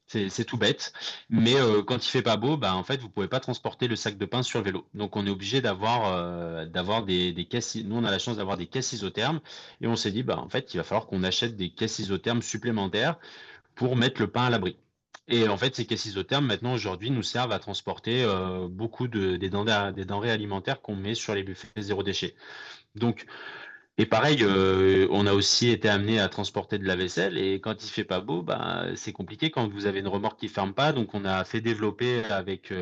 Speaker 3: C'est tout bête, mais quand il fait pas beau, en fait, vous pouvez pas transporter le sac de pain sur le vélo. Donc, on est obligé d'avoir des caisses. Nous, on a la chance d'avoir des caisses isothermes, et on s'est dit, en fait, il va falloir qu'on achète des caisses isothermes supplémentaires pour mettre le pain à l'abri. Et en fait, ces caisses isothermes, maintenant, aujourd'hui, nous servent à transporter beaucoup des denrées alimentaires qu'on met sur les buffets zéro déchet. Donc, et pareil, on a aussi été amené à transporter de la vaisselle et quand il fait pas beau, c'est compliqué quand vous avez une remorque qui ferme pas. Donc on a fait développer avec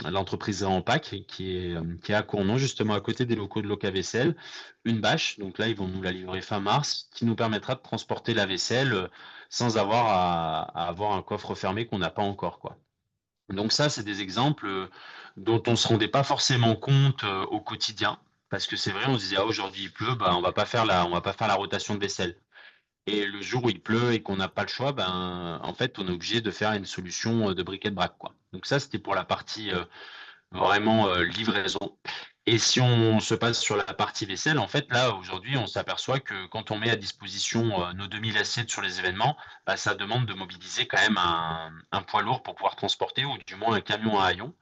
Speaker 3: l'entreprise Rampac qui est à Cournon, justement à côté des locaux de Loca Vaisselle, une bâche. Donc là, ils vont nous la livrer fin mars, qui nous permettra de transporter la vaisselle sans avoir à avoir un coffre fermé qu'on n'a pas encore, quoi. Donc ça, c'est des exemples dont on se rendait pas forcément compte au quotidien, parce que c'est vrai, on se disait ah, aujourd'hui il pleut, on va pas faire la rotation de vaisselle. Et le jour où il pleut et qu'on n'a pas le choix, en fait, on est obligé de faire une solution de briquet de brac, quoi. Donc ça, c'était pour la partie vraiment livraison. Et si on se passe sur la partie vaisselle, en fait, là, aujourd'hui, on s'aperçoit que quand on met à disposition nos 2000 assiettes sur les événements, ça demande de mobiliser quand même un poids lourd pour pouvoir transporter, ou du moins un camion à haillons,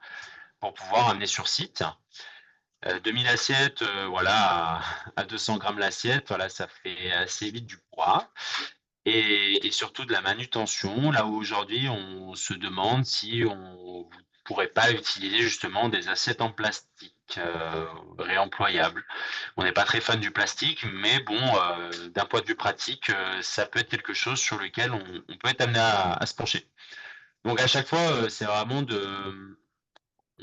Speaker 3: pour pouvoir amener sur site. 2000 assiettes, voilà, à 200 grammes l'assiette, voilà, ça fait assez vite du poids. Et surtout de la manutention, là où aujourd'hui on se demande si on pourrait pas utiliser justement des assiettes en plastique réemployables. On n'est pas très fan du plastique, mais bon, d'un point de vue pratique, ça peut être quelque chose sur lequel on peut être amené à se pencher. Donc à chaque fois, c'est vraiment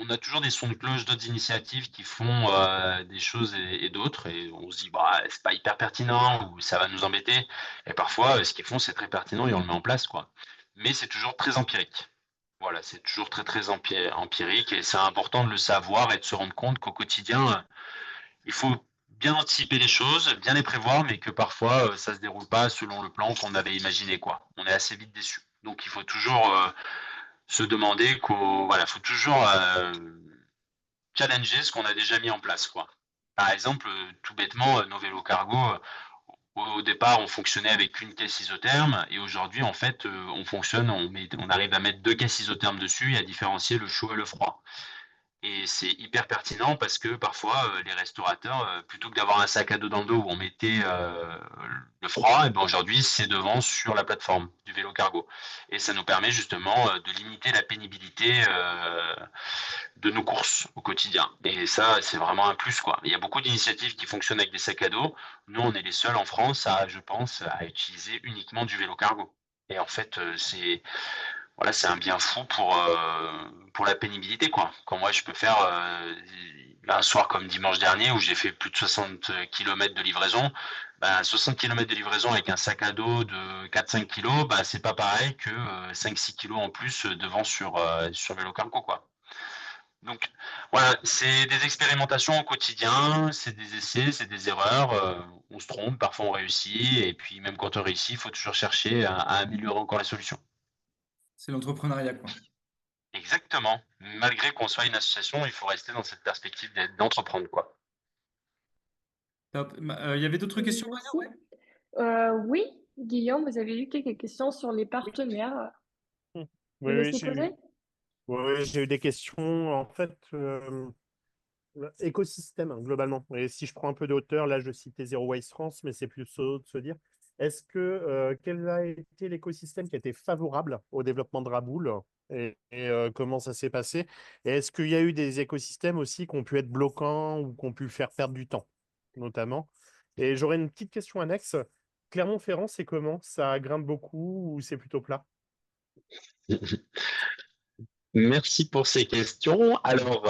Speaker 3: on a toujours des sons de cloche d'autres initiatives qui font des choses et d'autres, et on se dit c'est pas hyper pertinent ou ça va nous embêter. Et parfois, ce qu'ils font, c'est très pertinent et on le met en place, quoi. Mais c'est toujours très empirique. Voilà, c'est toujours très très empirique et c'est important de le savoir et de se rendre compte qu'au quotidien, il faut bien anticiper les choses, bien les prévoir, mais que parfois ça se déroule pas selon le plan qu'on avait imaginé, quoi. On est assez vite déçu. Donc il faut toujours se demander voilà, faut toujours challenger ce qu'on a déjà mis en place, quoi. Par exemple, tout bêtement, nos vélos cargo, au départ, on fonctionnait avec une caisse isotherme et aujourd'hui, en fait, on arrive à mettre deux caisses isothermes dessus et à différencier le chaud et le froid. Et c'est hyper pertinent parce que parfois, les restaurateurs, plutôt que d'avoir un sac à dos dans le dos où on mettait le froid, et ben aujourd'hui, c'est devant sur la plateforme du vélo cargo. Et ça nous permet justement de limiter la pénibilité de nos courses au quotidien. Et ça, c'est vraiment un plus, quoi. Il y a beaucoup d'initiatives qui fonctionnent avec des sacs à dos. Nous, on est les seuls en France je pense, à utiliser uniquement du vélo cargo. Et en fait, voilà, c'est un bien fou pour la pénibilité, quoi. Quand moi, je peux faire un soir comme dimanche dernier où j'ai fait plus de 60 km de livraison, 60 km de livraison avec un sac à dos de 4-5 kilos, c'est pas pareil que 5-6 kilos en plus devant sur vélo cargo, quoi. Donc voilà, c'est des expérimentations au quotidien, c'est des essais, c'est des erreurs. On se trompe, parfois on réussit, et puis même quand on réussit, il faut toujours chercher à améliorer encore la solution.
Speaker 1: C'est l'entrepreneuriat, quoi.
Speaker 3: Exactement. Malgré qu'on soit une association, il faut rester dans cette perspective d'entreprendre, quoi.
Speaker 1: Top. Il y avait d'autres questions, Maria?
Speaker 2: Merci.
Speaker 1: Ouais.
Speaker 2: Oui, Guillaume, vous avez eu quelques questions sur les partenaires.
Speaker 5: Oui,
Speaker 2: Vous
Speaker 5: oui,
Speaker 2: laissez poser?
Speaker 5: j'ai eu des questions. En fait, écosystème, hein, globalement. Et si je prends un peu de hauteur, là, je citais Zero Waste France, mais c'est plus de se dire, quel a été l'écosystème qui a été favorable au développement de Raboul et comment ça s'est passé? Et est-ce qu'il y a eu des écosystèmes aussi qui ont pu être bloquants ou qui ont pu faire perdre du temps, notamment? Et j'aurais une petite question annexe. Clermont-Ferrand, c'est comment? Ça grimpe beaucoup ou c'est plutôt plat?
Speaker 3: Merci pour ces questions. Alors,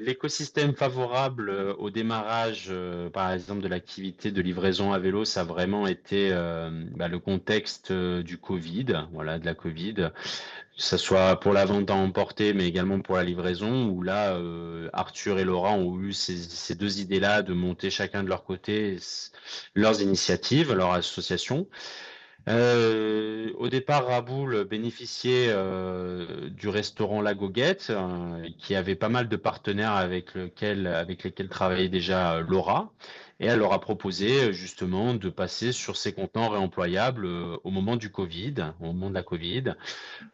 Speaker 3: l'écosystème favorable au démarrage, par exemple, de l'activité de livraison à vélo, ça a vraiment été le contexte du Covid, voilà, de la Covid, que ce soit pour la vente à emporter, mais également pour la livraison, où là, Arthur et Laura ont eu ces deux idées-là de monter chacun de leur côté leurs initiatives, leur association. Au départ, Raboul bénéficiait du restaurant La Goguette, qui avait pas mal de partenaires avec lesquels travaillait déjà Laura. Et elle leur a proposé justement de passer sur ces contenants réemployables au moment du Covid, au moment de la Covid,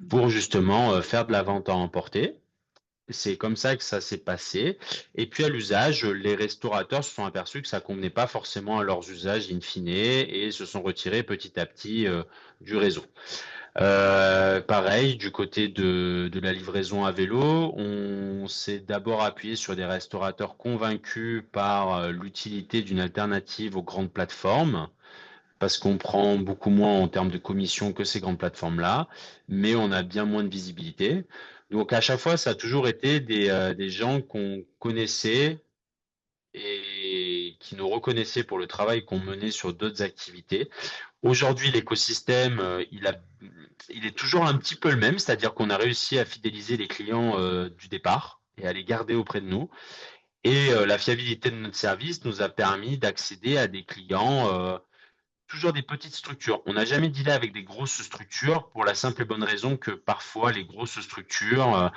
Speaker 3: pour justement faire de la vente à emporter. C'est comme ça que ça s'est passé. Et puis à l'usage, les restaurateurs se sont aperçus que ça ne convenait pas forcément à leurs usages in fine et se sont retirés petit à petit du réseau. Pareil, du côté de la livraison à vélo, on s'est d'abord appuyé sur des restaurateurs convaincus par l'utilité d'une alternative aux grandes plateformes, parce qu'on prend beaucoup moins en termes de commission que ces grandes plateformes-là, mais on a bien moins de visibilité. Donc à chaque fois, ça a toujours été des gens qu'on connaissait et qui nous reconnaissaient pour le travail qu'on menait sur d'autres activités. Aujourd'hui, l'écosystème, il est toujours un petit peu le même, c'est-à-dire qu'on a réussi à fidéliser les clients du départ et à les garder auprès de nous. Et la fiabilité de notre service nous a permis d'accéder à des clients, toujours des petites structures. On n'a jamais dealé avec des grosses structures pour la simple et bonne raison que parfois les grosses structures,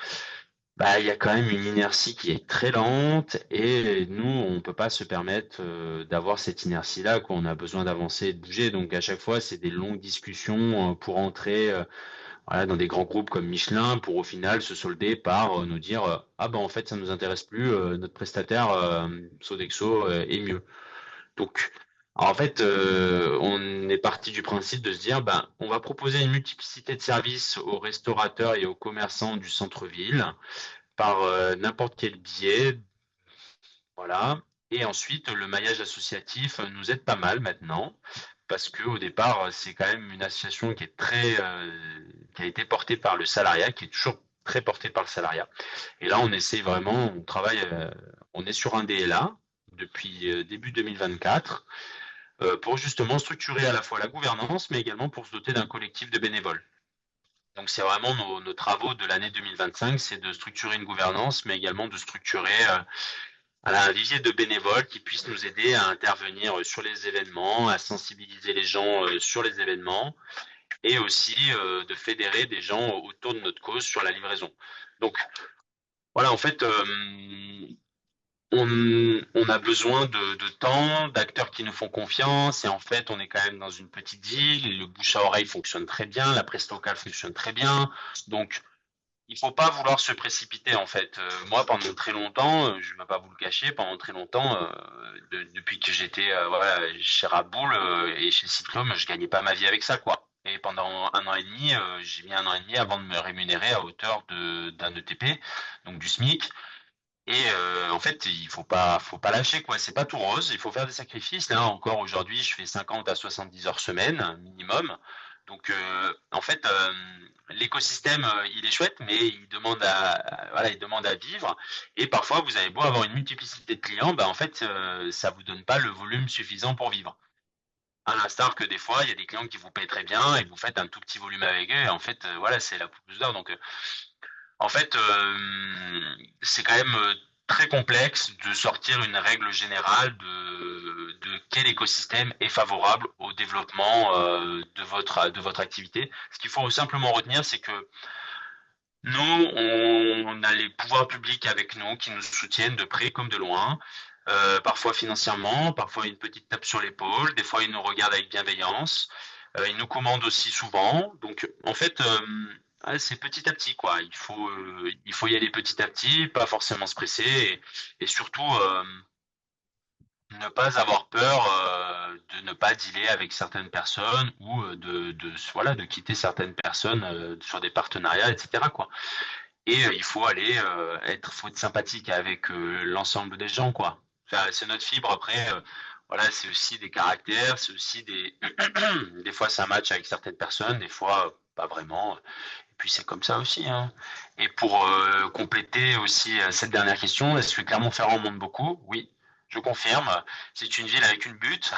Speaker 3: il y a quand même une inertie qui est très lente et nous, on peut pas se permettre d'avoir cette inertie-là, quoi. On a besoin d'avancer et de bouger. Donc à chaque fois, c'est des longues discussions pour entrer voilà, dans des grands groupes comme Michelin pour au final se solder par nous dire ah ben en fait ça nous intéresse plus, notre prestataire Sodexo est mieux. Donc en fait, on est parti du principe de se dire on va proposer une multiplicité de services aux restaurateurs et aux commerçants du centre-ville par n'importe quel biais, voilà. Et ensuite, le maillage associatif nous aide pas mal maintenant, parce que au départ, c'est quand même une association qui est qui a été portée par le salariat, qui est toujours très portée par le salariat. Et là, on essaie vraiment, on travaille, on est sur un DLA depuis début 2024 pour justement structurer à la fois la gouvernance, mais également pour se doter d'un collectif de bénévoles. Donc c'est vraiment nos travaux de l'année 2025, c'est de structurer une gouvernance, mais également de structurer un vivier de bénévoles qui puissent nous aider à intervenir sur les événements, à sensibiliser les gens sur les événements, et aussi de fédérer des gens autour de notre cause sur la livraison. Donc voilà, en fait, on a besoin de temps, d'acteurs qui nous font confiance, et en fait, on est quand même dans une petite ville, le bouche à oreille fonctionne très bien, la presse locale fonctionne très bien, donc il faut pas vouloir se précipiter en fait. Moi, pendant très longtemps, je ne vais pas vous le cacher, pendant très longtemps, depuis que j'étais voilà, chez Raboul et chez Cyclome, je gagnais pas ma vie avec ça, quoi. Et pendant un an et demi, j'ai mis un an et demi avant de me rémunérer à hauteur d'un ETP, donc du SMIC. Et en fait, il faut pas lâcher, quoi. C'est pas tout rose, il faut faire des sacrifices. Là encore, aujourd'hui, je fais 50 à 70 heures semaine minimum. Donc, en fait, l'écosystème, il est chouette, mais voilà, il demande à vivre. Et parfois, vous avez beau avoir une multiplicité de clients, en fait, ça vous donne pas le volume suffisant pour vivre. À l'instar que des fois, il y a des clients qui vous payent très bien et vous faites un tout petit volume avec eux. Et en fait, voilà, c'est la poule d'or. Donc, en fait, c'est quand même très complexe de sortir une règle générale de quel écosystème est favorable au développement de votre activité. Ce qu'il faut simplement retenir, c'est que nous, on a les pouvoirs publics avec nous qui nous soutiennent de près comme de loin, parfois financièrement, parfois une petite tape sur l'épaule, des fois ils nous regardent avec bienveillance, ils nous commandent aussi souvent. Donc, en fait, c'est petit à petit, quoi. Il faut y aller petit à petit, pas forcément se presser et surtout ne pas avoir peur de ne pas dealer avec certaines personnes ou voilà, de quitter certaines personnes sur des partenariats, etc., quoi. Et il faut aller faut être sympathique avec l'ensemble des gens, quoi. Enfin, c'est notre fibre. Après, voilà, c'est aussi des caractères, c'est aussi des fois ça match avec certaines personnes, des fois pas vraiment. Et puis c'est comme ça aussi, hein. Et pour compléter aussi cette dernière question, est-ce que Clermont-Ferrand monte beaucoup? Oui, je confirme. C'est une ville avec une butte,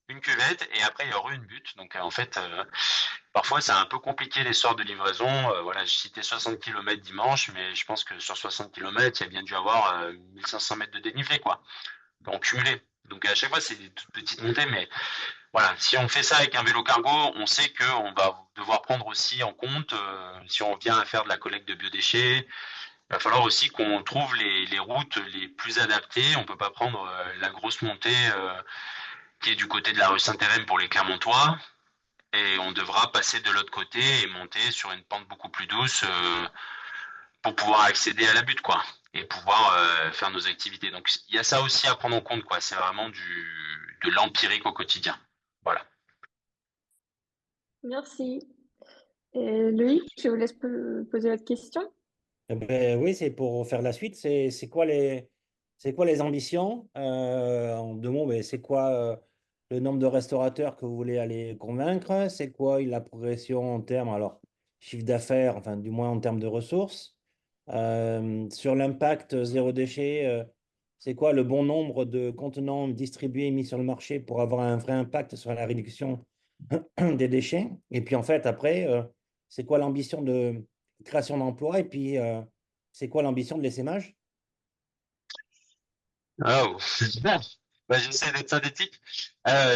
Speaker 3: une cuvette, et après il y aura une butte. Donc en fait, parfois c'est un peu compliqué les sorts de livraison. Voilà, je citais 60 km dimanche, mais je pense que sur 60 km, il y a bien dû avoir 1500 mètres de dénivelé, quoi, en cumulé. Donc à chaque fois, c'est des toutes petites montées, mais voilà, si on fait ça avec un vélo cargo, on sait qu'on va devoir prendre aussi en compte, si on vient à faire de la collecte de biodéchets, Il va falloir aussi qu'on trouve les routes les plus adaptées. On peut pas prendre la grosse montée qui est du côté de la rue Saint-Hérem pour les Clermontois. Et on devra passer de l'autre côté et monter sur une pente beaucoup plus douce pour pouvoir accéder à la butte, quoi, et pouvoir faire nos activités. Donc il y a ça aussi à prendre en compte, quoi. C'est vraiment de l'empirique au quotidien. Voilà.
Speaker 2: Merci. Et Loïc, je vous laisse poser votre question.
Speaker 7: Eh ben, oui, c'est pour faire la suite. C'est quoi les ambitions? En deux mots, mais c'est quoi le nombre de restaurateurs que vous voulez aller convaincre? C'est quoi la progression en termes, alors, chiffre d'affaires, enfin, du moins en termes de ressources? Sur l'impact zéro déchet, c'est quoi le bon nombre de contenants distribués et mis sur le marché pour avoir un vrai impact sur la réduction des déchets? Et puis, en fait, après, c'est quoi l'ambition de création d'emplois et puis c'est quoi l'ambition de l'essaimage?
Speaker 3: Oh. Bah, j'essaie d'être synthétique.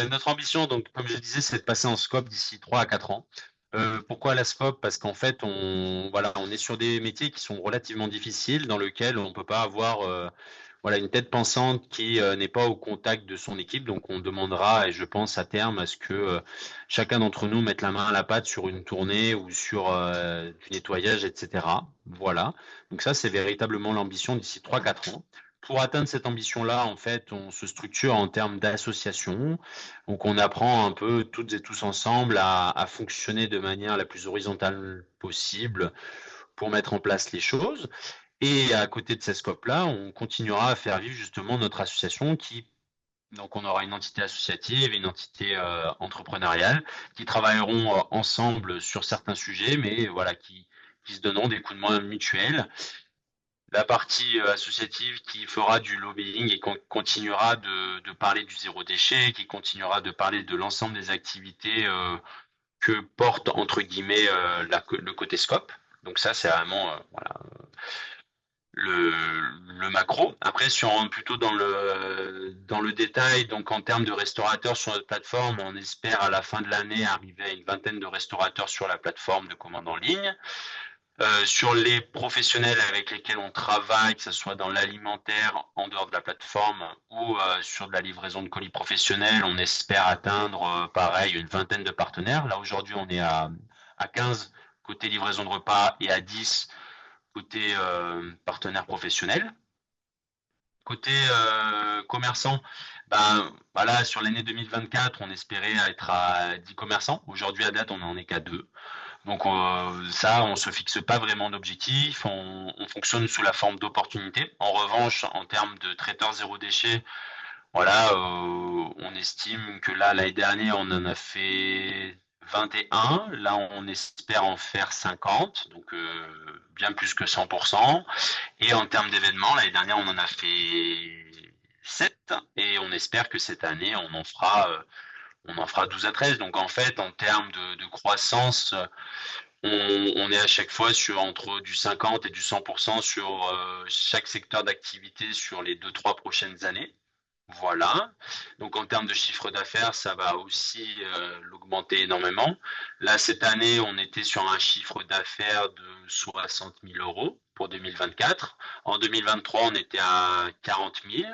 Speaker 3: Notre ambition, donc, comme je disais, c'est de passer en scope d'ici 3 à 4 ans. Pourquoi la scope? Parce qu'en fait, voilà, on est sur des métiers qui sont relativement difficiles, dans lesquels on ne peut pas avoir voilà, une tête pensante qui n'est pas au contact de son équipe. Donc, on demandera, et je pense à terme, à ce que chacun d'entre nous mette la main à la pâte sur une tournée ou sur du nettoyage, etc. Voilà. Donc ça, c'est véritablement l'ambition d'ici 3 4 ans. Pour atteindre cette ambition-là, en fait, on se structure en termes d'association. Donc, on apprend un peu toutes et tous ensemble à fonctionner de manière la plus horizontale possible pour mettre en place les choses. Et à côté de ces scopes-là, on continuera à faire vivre justement notre association donc on aura une entité associative et une entité entrepreneuriale qui travailleront ensemble sur certains sujets, mais voilà, qui se donneront des coups de main mutuels. La partie associative qui fera du lobbying et continuera de parler du zéro déchet, qui continuera de parler de l'ensemble des activités que porte entre guillemets le côté scope. Donc ça, c'est vraiment voilà, le macro. Après, si on rentre plutôt dans le détail, donc en termes de restaurateurs sur notre plateforme, on espère à la fin de l'année arriver à une vingtaine de restaurateurs sur la plateforme de commande en ligne. Sur les professionnels avec lesquels on travaille, que ce soit dans l'alimentaire en dehors de la plateforme ou sur de la livraison de colis professionnels, on espère atteindre pareil une vingtaine de partenaires. Là aujourd'hui on est à 15 côté livraison de repas et à 10 côté partenaires professionnels. Côté commerçants, ben, voilà, sur l'année 2024, on espérait être à 10 commerçants. Aujourd'hui, à date, on n'en est qu'à 2. Donc ça, on se fixe pas vraiment d'objectif, on fonctionne sous la forme d'opportunités. En revanche, en termes de traiteurs zéro déchet, voilà, on estime que là, l'année dernière, on en a fait 21. Là, on espère en faire 50, donc bien plus que 100%. Et en termes d'événements, l'année dernière, on en a fait 7 et on espère que cette année, on en fera 12 à 13. Donc en fait, en termes de croissance, on est à chaque fois sur entre du 50 et du 100% sur chaque secteur d'activité sur les 2-3 prochaines années. Voilà. Donc en termes de chiffre d'affaires, ça va aussi l'augmenter énormément. Là, cette année, on était sur un chiffre d'affaires de 60 000 euros pour 2024. En 2023, on était à 40 000.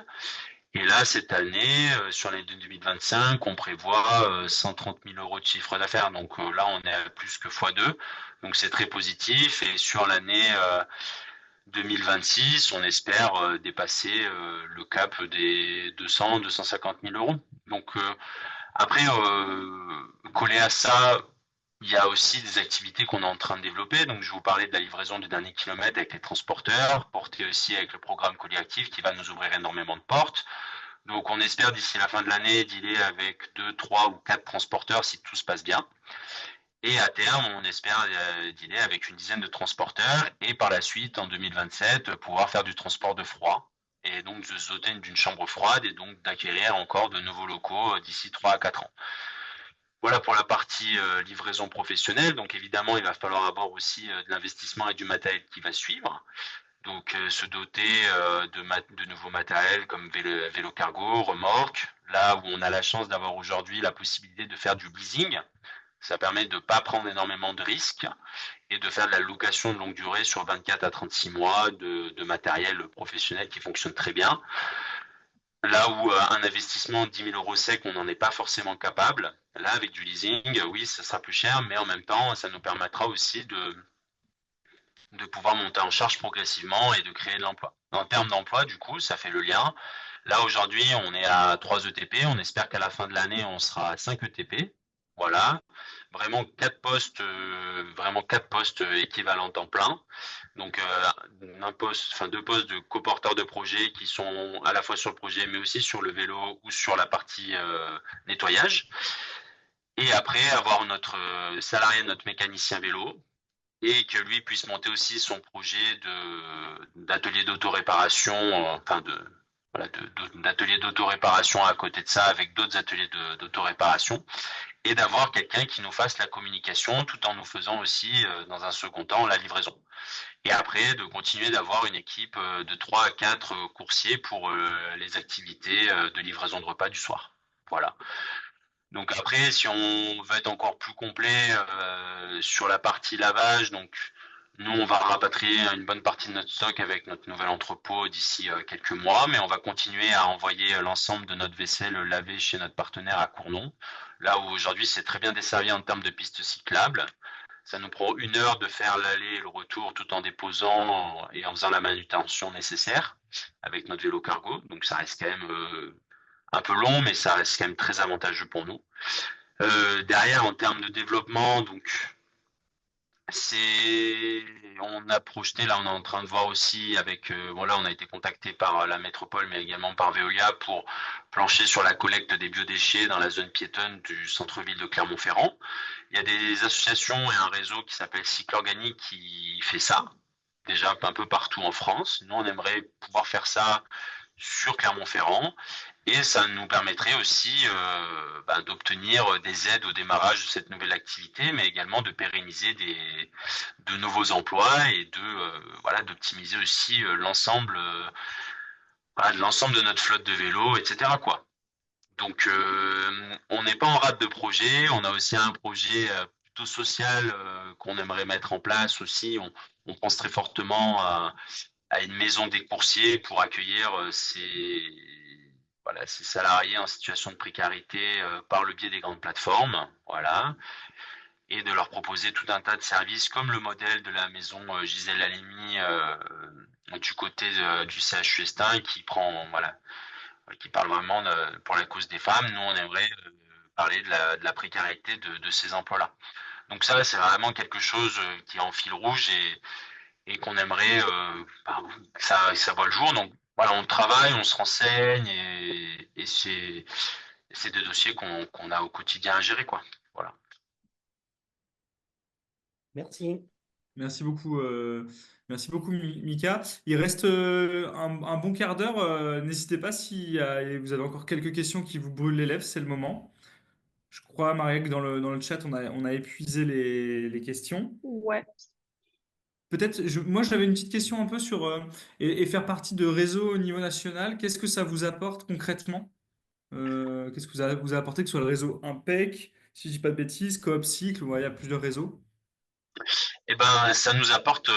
Speaker 3: Et là, cette année, sur l'année 2025, on prévoit 130 000 euros de chiffre d'affaires. Donc là, on est à plus que x2. Donc c'est très positif. Et sur l'année 2026, on espère dépasser le cap des 200-250 000 euros. Donc après, collé à ça, il y a aussi des activités qu'on est en train de développer. Donc, je vous parlais de la livraison du dernier kilomètre avec les transporteurs, porté aussi avec le programme Colis Actif qui va nous ouvrir énormément de portes. Donc, on espère d'ici la fin de l'année dealer avec 2, 3 ou 4 transporteurs si tout se passe bien. Et à terme, on espère dealer avec une dizaine de transporteurs et par la suite, en 2027, pouvoir faire du transport de froid et donc de se doter d'une chambre froide et donc d'acquérir encore de nouveaux locaux d'ici 3 à 4 ans. Voilà pour la partie livraison professionnelle. Donc évidemment, il va falloir avoir aussi de l'investissement et du matériel qui va suivre. Donc se doter de nouveaux matériels comme vélo cargo, remorque. Là où on a la chance d'avoir aujourd'hui la possibilité de faire du leasing. Ça permet de ne pas prendre énormément de risques et de faire de la location de longue durée sur 24 à 36 mois de matériel professionnel qui fonctionne très bien. Là où un investissement de 10 000 euros sec, on n'en est pas forcément capable. Là, avec du leasing, oui, ça sera plus cher, mais en même temps, ça nous permettra aussi de pouvoir monter en charge progressivement et de créer de l'emploi. En termes d'emploi, du coup, ça fait le lien. Là, aujourd'hui, on est à 3 ETP. On espère qu'à la fin de l'année, on sera à 5 ETP. Voilà. Vraiment 4 postes, équivalents temps plein. Donc, deux postes de coporteurs de projet qui sont à la fois sur le projet, mais aussi sur le vélo ou sur la partie nettoyage. Et après, avoir notre salarié, notre mécanicien vélo, et que lui puisse monter aussi son projet d'atelier d'autoréparation, d'atelier d'autoréparation à côté de ça, avec d'autres ateliers d'autoréparation, et d'avoir quelqu'un qui nous fasse la communication tout en nous faisant aussi, dans un second temps, la livraison. Et après, de continuer d'avoir une équipe de 3 à 4 coursiers pour les activités de livraison de repas du soir. Voilà. Donc après, si on veut être encore plus complet sur la partie lavage, donc nous, on va rapatrier une bonne partie de notre stock avec notre nouvel entrepôt d'ici quelques mois, mais on va continuer à envoyer l'ensemble de notre vaisselle lavée chez notre partenaire à Cournon, là où aujourd'hui c'est très bien desservi en termes de pistes cyclables. Ça nous prend 1 heure de faire l'aller et le retour tout en déposant et en faisant la manutention nécessaire avec notre vélo cargo. Donc ça reste quand même un peu long, mais ça reste quand même très avantageux pour nous. Derrière, en termes de développement, donc on a projeté, là on est en train de voir aussi avec, on a été contacté par la métropole, mais également par Veolia pour plancher sur la collecte des biodéchets dans la zone piétonne du centre-ville de Clermont-Ferrand. Il y a des associations et un réseau qui s'appelle Cycle Organique qui fait ça, déjà un peu partout en France. Nous, on aimerait pouvoir faire ça sur Clermont-Ferrand. Et ça nous permettrait aussi d'obtenir des aides au démarrage de cette nouvelle activité, mais également de pérenniser de nouveaux emplois et d'optimiser aussi l'ensemble de notre flotte de vélos, etc., quoi. Donc, on n'est pas en rate de projet. On a aussi un projet plutôt social qu'on aimerait mettre en place aussi. On pense très fortement à une maison des coursiers pour accueillir ces salariés en situation de précarité par le biais des grandes plateformes, voilà, et de leur proposer tout un tas de services comme le modèle de la maison Gisèle Halimi du côté du CHU Estin qui parle vraiment pour la cause des femmes. Nous, on aimerait parler de la précarité de ces emplois-là. Donc ça, c'est vraiment quelque chose qui est en fil rouge et qu'on aimerait que ça voit le jour. Donc voilà, on travaille, on se renseigne et c'est des dossiers qu'on a au quotidien à gérer, quoi. Voilà.
Speaker 7: Merci.
Speaker 1: Merci beaucoup, Mika. Il reste un bon quart d'heure. N'hésitez pas si vous avez encore quelques questions qui vous brûlent les lèvres, c'est le moment. Je crois, Maria, que dans le chat, on a épuisé les questions.
Speaker 2: Ouais.
Speaker 1: Peut-être, moi j'avais une petite question un peu sur et faire partie de réseaux au niveau national. Qu'est-ce que ça vous apporte concrètement? Qu'est-ce que vous a apporté que ce soit le réseau Impec, si je dis pas de bêtises, Coop Cycle, il y a plusieurs réseaux.
Speaker 3: Eh ben, ça nous apporte,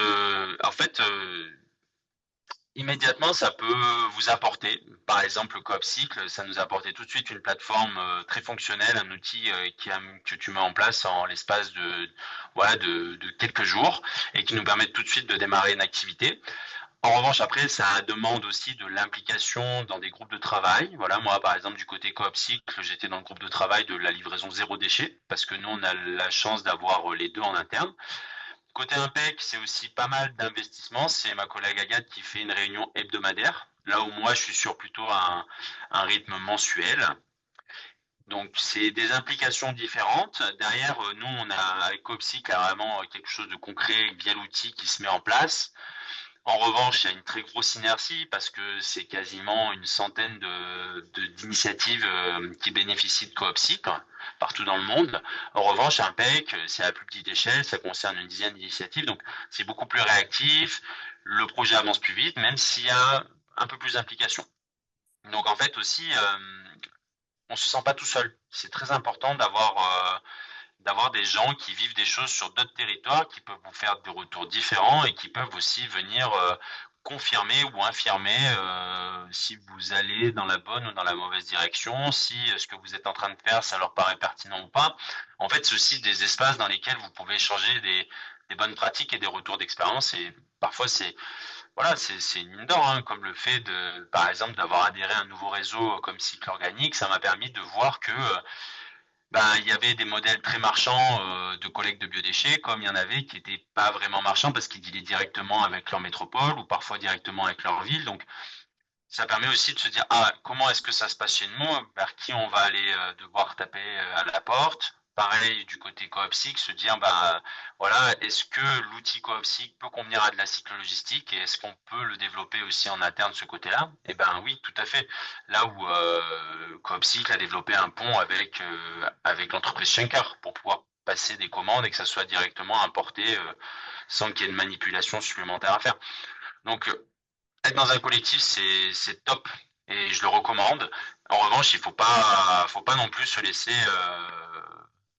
Speaker 3: immédiatement, ça peut vous apporter, par exemple, le Coop Cycle, ça nous a apporté tout de suite une plateforme très fonctionnelle, un outil que tu mets en place en l'espace de quelques jours et qui nous permet tout de suite de démarrer une activité. En revanche, après, ça demande aussi de l'implication dans des groupes de travail. Voilà, moi, par exemple, du côté Coop Cycle, j'étais dans le groupe de travail de la livraison zéro déchet parce que nous, on a la chance d'avoir les deux en interne. Côté Impec, c'est aussi pas mal d'investissements. C'est ma collègue Agathe qui fait une réunion hebdomadaire. Là où moi, je suis sur plutôt un rythme mensuel. Donc, c'est des implications différentes. Derrière, nous, on a, avec Copsy, carrément quelque chose de concret via l'outil qui se met en place. En revanche, il y a une très grosse inertie parce que c'est quasiment une centaine d'initiatives qui bénéficient de Coopsic partout dans le monde. En revanche, Impec, c'est à plus petite échelle, ça concerne une dizaine d'initiatives, donc c'est beaucoup plus réactif, le projet avance plus vite, même s'il y a un peu plus d'implication. Donc en fait aussi, on se sent pas tout seul. C'est très important d'avoir d'avoir des gens qui vivent des choses sur d'autres territoires, qui peuvent vous faire des retours différents et qui peuvent aussi venir confirmer ou infirmer si vous allez dans la bonne ou dans la mauvaise direction, si ce que vous êtes en train de faire, ça leur paraît pertinent ou pas. En fait, ceci des espaces dans lesquels vous pouvez échanger des bonnes pratiques et des retours d'expérience. Et parfois, c'est une mine d'or, hein, comme le fait de, par exemple, d'avoir adhéré à un nouveau réseau comme Cycle Organique. Ça m'a permis de voir que il y avait des modèles très marchands de collecte de biodéchets, comme il y en avait qui n'étaient pas vraiment marchands parce qu'ils dealaient directement avec leur métropole ou parfois directement avec leur ville. Donc, ça permet aussi de se dire, ah, comment est-ce que ça se passe chez nous? Vers qui on va aller devoir taper à la porte? Pareil du côté Coopsic, se dire, voilà, est-ce que l'outil Coopsic peut convenir à de la cyclo-logistique et est-ce qu'on peut le développer aussi en interne de ce côté-là? Eh ben oui, tout à fait. Là où Coopsic a développé un pont avec l'entreprise Schenker pour pouvoir passer des commandes et que ça soit directement importé sans qu'il y ait de manipulation supplémentaire à faire. Donc, être dans un collectif, c'est top et je le recommande. En revanche, il faut pas non plus se laisser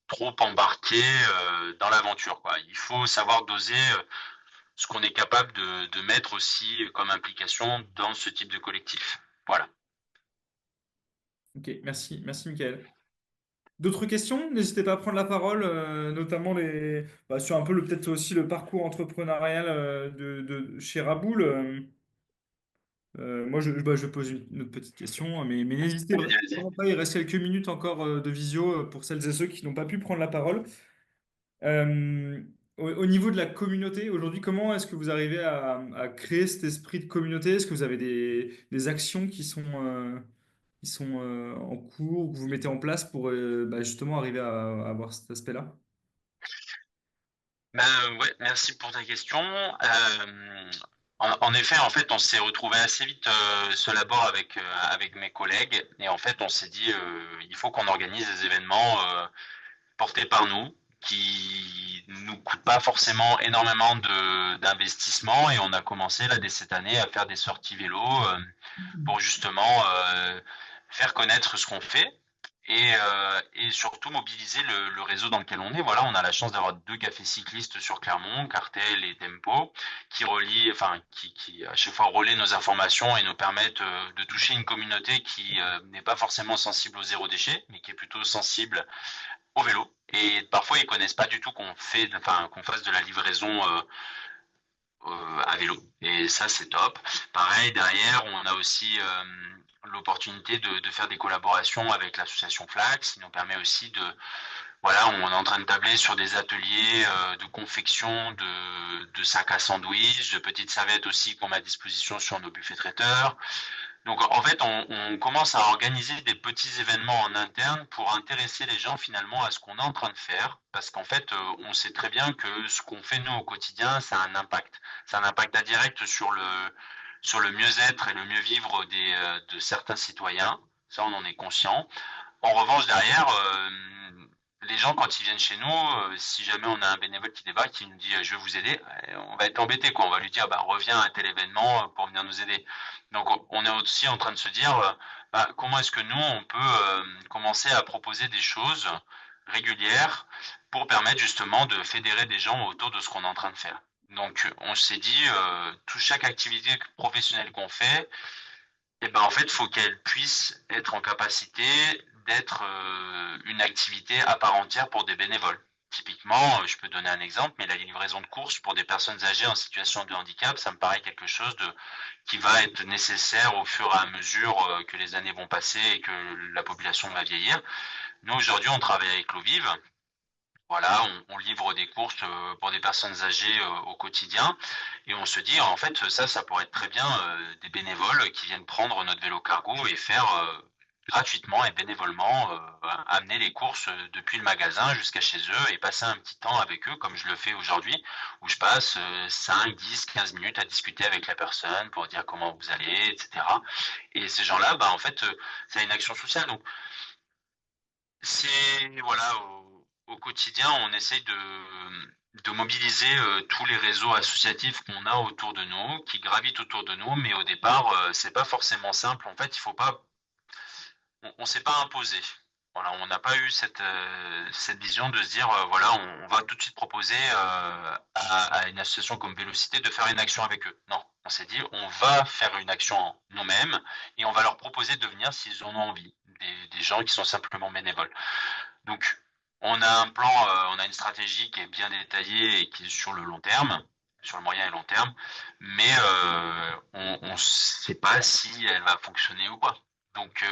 Speaker 3: trop embarquer dans l'aventure, quoi. Il faut savoir doser ce qu'on est capable de mettre aussi comme implication dans ce type de collectif. Voilà.
Speaker 1: Ok, merci, merci Michael. D'autres questions? N'hésitez pas à prendre la parole, notamment sur un peu peut-être aussi le parcours entrepreneurial chez Raboul. Moi, je pose une autre petite question, mais n'hésitez
Speaker 3: Vas-y.
Speaker 1: vraiment pas. Il reste quelques minutes encore de visio pour celles et ceux qui n'ont pas pu prendre la parole. Euh, au niveau de la communauté, aujourd'hui, comment est-ce que vous arrivez à créer cet esprit de communauté? Est-ce que vous avez des actions qui sont en cours, que vous mettez en place pour justement arriver à avoir cet aspect-là?
Speaker 3: Ouais, merci pour ta question. En effet, en fait, on s'est retrouvé assez vite seul à bord avec mes collègues et en fait, on s'est dit il faut qu'on organise des événements portés par nous qui nous coûtent pas forcément énormément d'investissement et on a commencé là dès cette année à faire des sorties vélo pour justement faire connaître ce qu'on fait et surtout mobiliser le réseau dans lequel on est. Voilà, on a la chance d'avoir 2 cafés cyclistes sur Clermont, Cartel et Tempo, qui relient, enfin, qui à chaque fois relaient nos informations et nous permettent de toucher une communauté qui n'est pas forcément sensible au zéro déchet, mais qui est plutôt sensible au vélo. Et parfois, ils connaissent pas du tout qu'on fasse de la livraison à vélo. Et ça, c'est top. Pareil, derrière, on a aussi l'opportunité de faire des collaborations avec l'association Flax, qui nous permet aussi voilà, on est en train de tabler sur des ateliers de confection de sacs à sandwich, de petites serviettes aussi qu'on met à disposition sur nos buffets traiteurs. Donc en fait, on commence à organiser des petits événements en interne pour intéresser les gens finalement à ce qu'on est en train de faire, parce qu'en fait, on sait très bien que ce qu'on fait nous au quotidien, ça a un impact. Ça a un impact indirect sur le mieux-être et le mieux-vivre de certains citoyens. Ça, on en est conscient. En revanche, derrière, les gens, quand ils viennent chez nous, si jamais on a un bénévole qui débarque, qui nous dit je vais vous aider, on va être embêté, quoi. On va lui dire reviens à tel événement pour venir nous aider. Donc on est aussi en train de se dire comment est-ce que nous on peut commencer à proposer des choses régulières pour permettre justement de fédérer des gens autour de ce qu'on est en train de faire. Donc on s'est dit chaque activité professionnelle qu'on fait, en fait, il faut qu'elle puisse être en capacité d'être une activité à part entière pour des bénévoles. Typiquement, je peux donner un exemple, mais la livraison de courses pour des personnes âgées en situation de handicap, ça me paraît quelque chose qui va être nécessaire au fur et à mesure que les années vont passer et que la population va vieillir. Nous, aujourd'hui, on travaille avec l'Ovive. Voilà, on livre des courses pour des personnes âgées au quotidien et on se dit en fait ça pourrait être très bien des bénévoles qui viennent prendre notre vélo cargo et faire gratuitement et bénévolement amener les courses depuis le magasin jusqu'à chez eux et passer un petit temps avec eux comme je le fais aujourd'hui où je passe 5, 10, 15 minutes à discuter avec la personne pour dire comment vous allez, etc. Et ces gens-là, en fait, c'est une action sociale. Donc voilà, au quotidien, on essaye de mobiliser tous les réseaux associatifs qu'on a autour de nous, qui gravitent autour de nous, mais au départ, c'est pas forcément simple. En fait, il faut pas, on s'est pas imposé. Voilà, on n'a pas eu cette vision de se dire, voilà, on va tout de suite proposer à une association comme Vélocité de faire une action avec eux. Non, on s'est dit, on va faire une action nous-mêmes et on va leur proposer de venir s'ils en ont envie, des gens qui sont simplement bénévoles. Donc, on a un plan, on a une stratégie qui est bien détaillée et qui est sur le long terme, sur le moyen et long terme, mais on ne sait pas si elle va fonctionner ou pas. Donc,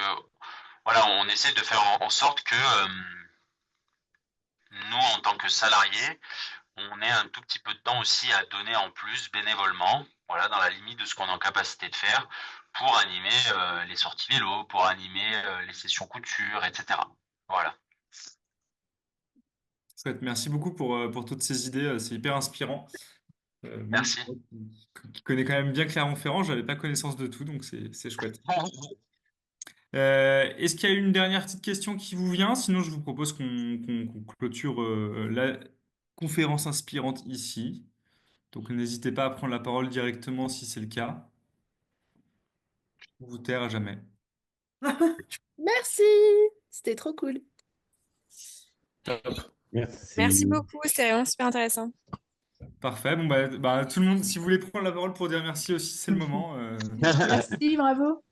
Speaker 3: voilà, on essaie de faire en sorte que nous, en tant que salariés, on ait un tout petit peu de temps aussi à donner en plus bénévolement, voilà, dans la limite de ce qu'on est en capacité de faire pour animer les sorties vélo, pour animer les sessions couture, etc. Voilà.
Speaker 1: Chouette. Merci beaucoup pour toutes ces idées, c'est hyper inspirant. Même
Speaker 3: Merci.
Speaker 1: moi qui connais quand même bien Clermont-Ferrand, j'avais pas connaissance de tout, donc c'est chouette. Est-ce qu'il y a une dernière petite question qui vous vient? Sinon, je vous propose qu'on clôture la conférence inspirante ici. Donc, n'hésitez pas à prendre la parole directement si c'est le cas. Ou vous taire à jamais.
Speaker 4: Merci, c'était trop cool.
Speaker 1: Top.
Speaker 7: Merci.
Speaker 6: Merci beaucoup, c'est vraiment super intéressant.
Speaker 1: Parfait. Bon, bah, tout le monde, si vous voulez prendre la parole pour dire merci aussi, c'est le moment.
Speaker 9: Merci, bravo.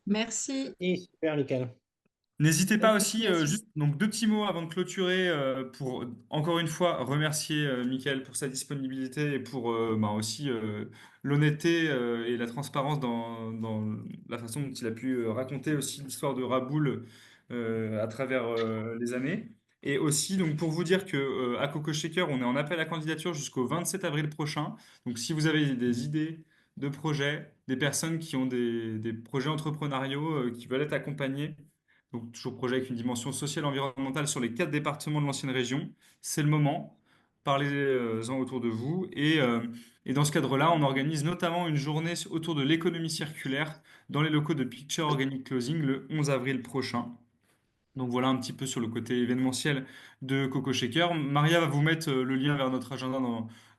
Speaker 9: Merci.
Speaker 7: Et super, nickel.
Speaker 1: N'hésitez pas
Speaker 9: Belle
Speaker 1: aussi,
Speaker 9: continuation.
Speaker 1: juste donc deux petits mots avant de clôturer, pour encore une fois remercier Mickaël pour sa disponibilité et pour aussi l'honnêteté et la transparence dans la façon dont il a pu raconter aussi l'histoire de Raboul à travers les années. Et aussi donc pour vous dire que à Coco Shaker, on est en appel à candidature jusqu'au 27 avril prochain. Donc si vous avez des idées de projets, des personnes qui ont des projets entrepreneuriaux qui veulent être accompagnés, donc toujours projet avec une dimension sociale et environnementale sur les 4 départements de l'ancienne région. C'est le moment. Parlez-en autour de vous. Et dans ce cadre-là, on organise notamment une journée autour de l'économie circulaire dans les locaux de Picture Organic Closing le 11 avril prochain. Donc voilà un petit peu sur le côté événementiel de Coco Shaker. Maria va vous mettre le lien vers notre agenda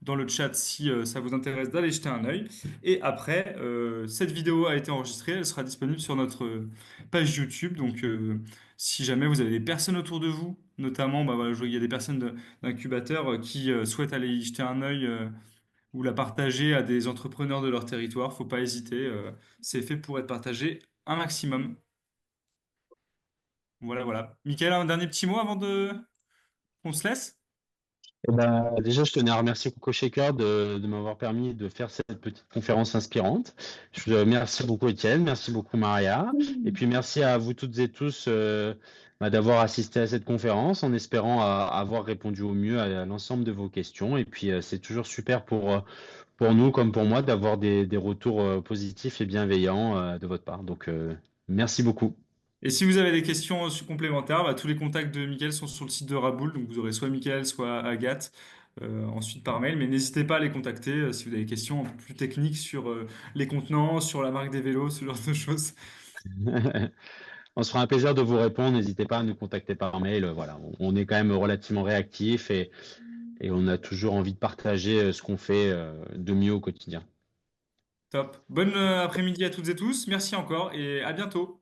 Speaker 1: dans le chat si ça vous intéresse d'aller jeter un œil. Et après, cette vidéo a été enregistrée, elle sera disponible sur notre page YouTube. Donc si jamais vous avez des personnes autour de vous, notamment, bah, voilà, je vois qu'il y a des personnes d'incubateurs qui souhaitent aller y jeter un œil ou la partager à des entrepreneurs de leur territoire, faut pas hésiter. C'est fait pour être partagé un maximum. Voilà, voilà. Michael, un dernier petit mot avant de qu'on se laisse?
Speaker 3: Eh ben, déjà, je tenais à remercier Coco Shaker de m'avoir permis de faire cette petite conférence inspirante. Je vous remercie beaucoup, Étienne. Merci beaucoup, Maria. Et puis, merci à vous toutes et tous d'avoir assisté à cette conférence en espérant avoir répondu au mieux à l'ensemble de vos questions. Et puis, c'est toujours super pour nous comme pour moi d'avoir des retours positifs et bienveillants de votre part. Donc, merci beaucoup.
Speaker 1: Et si vous avez des questions complémentaires, bah, tous les contacts de Michael sont sur le site de Raboul. Donc vous aurez soit Michael, soit Agathe, ensuite par mail. Mais n'hésitez pas à les contacter si vous avez des questions un peu plus techniques sur les contenants, sur la marque des vélos, ce genre de choses.
Speaker 3: On se fera un plaisir de vous répondre. N'hésitez pas à nous contacter par mail. Voilà, on est quand même relativement réactif et on a toujours envie de partager ce qu'on fait de mieux au quotidien.
Speaker 1: Top. Bonne après-midi à toutes et tous. Merci encore et à bientôt.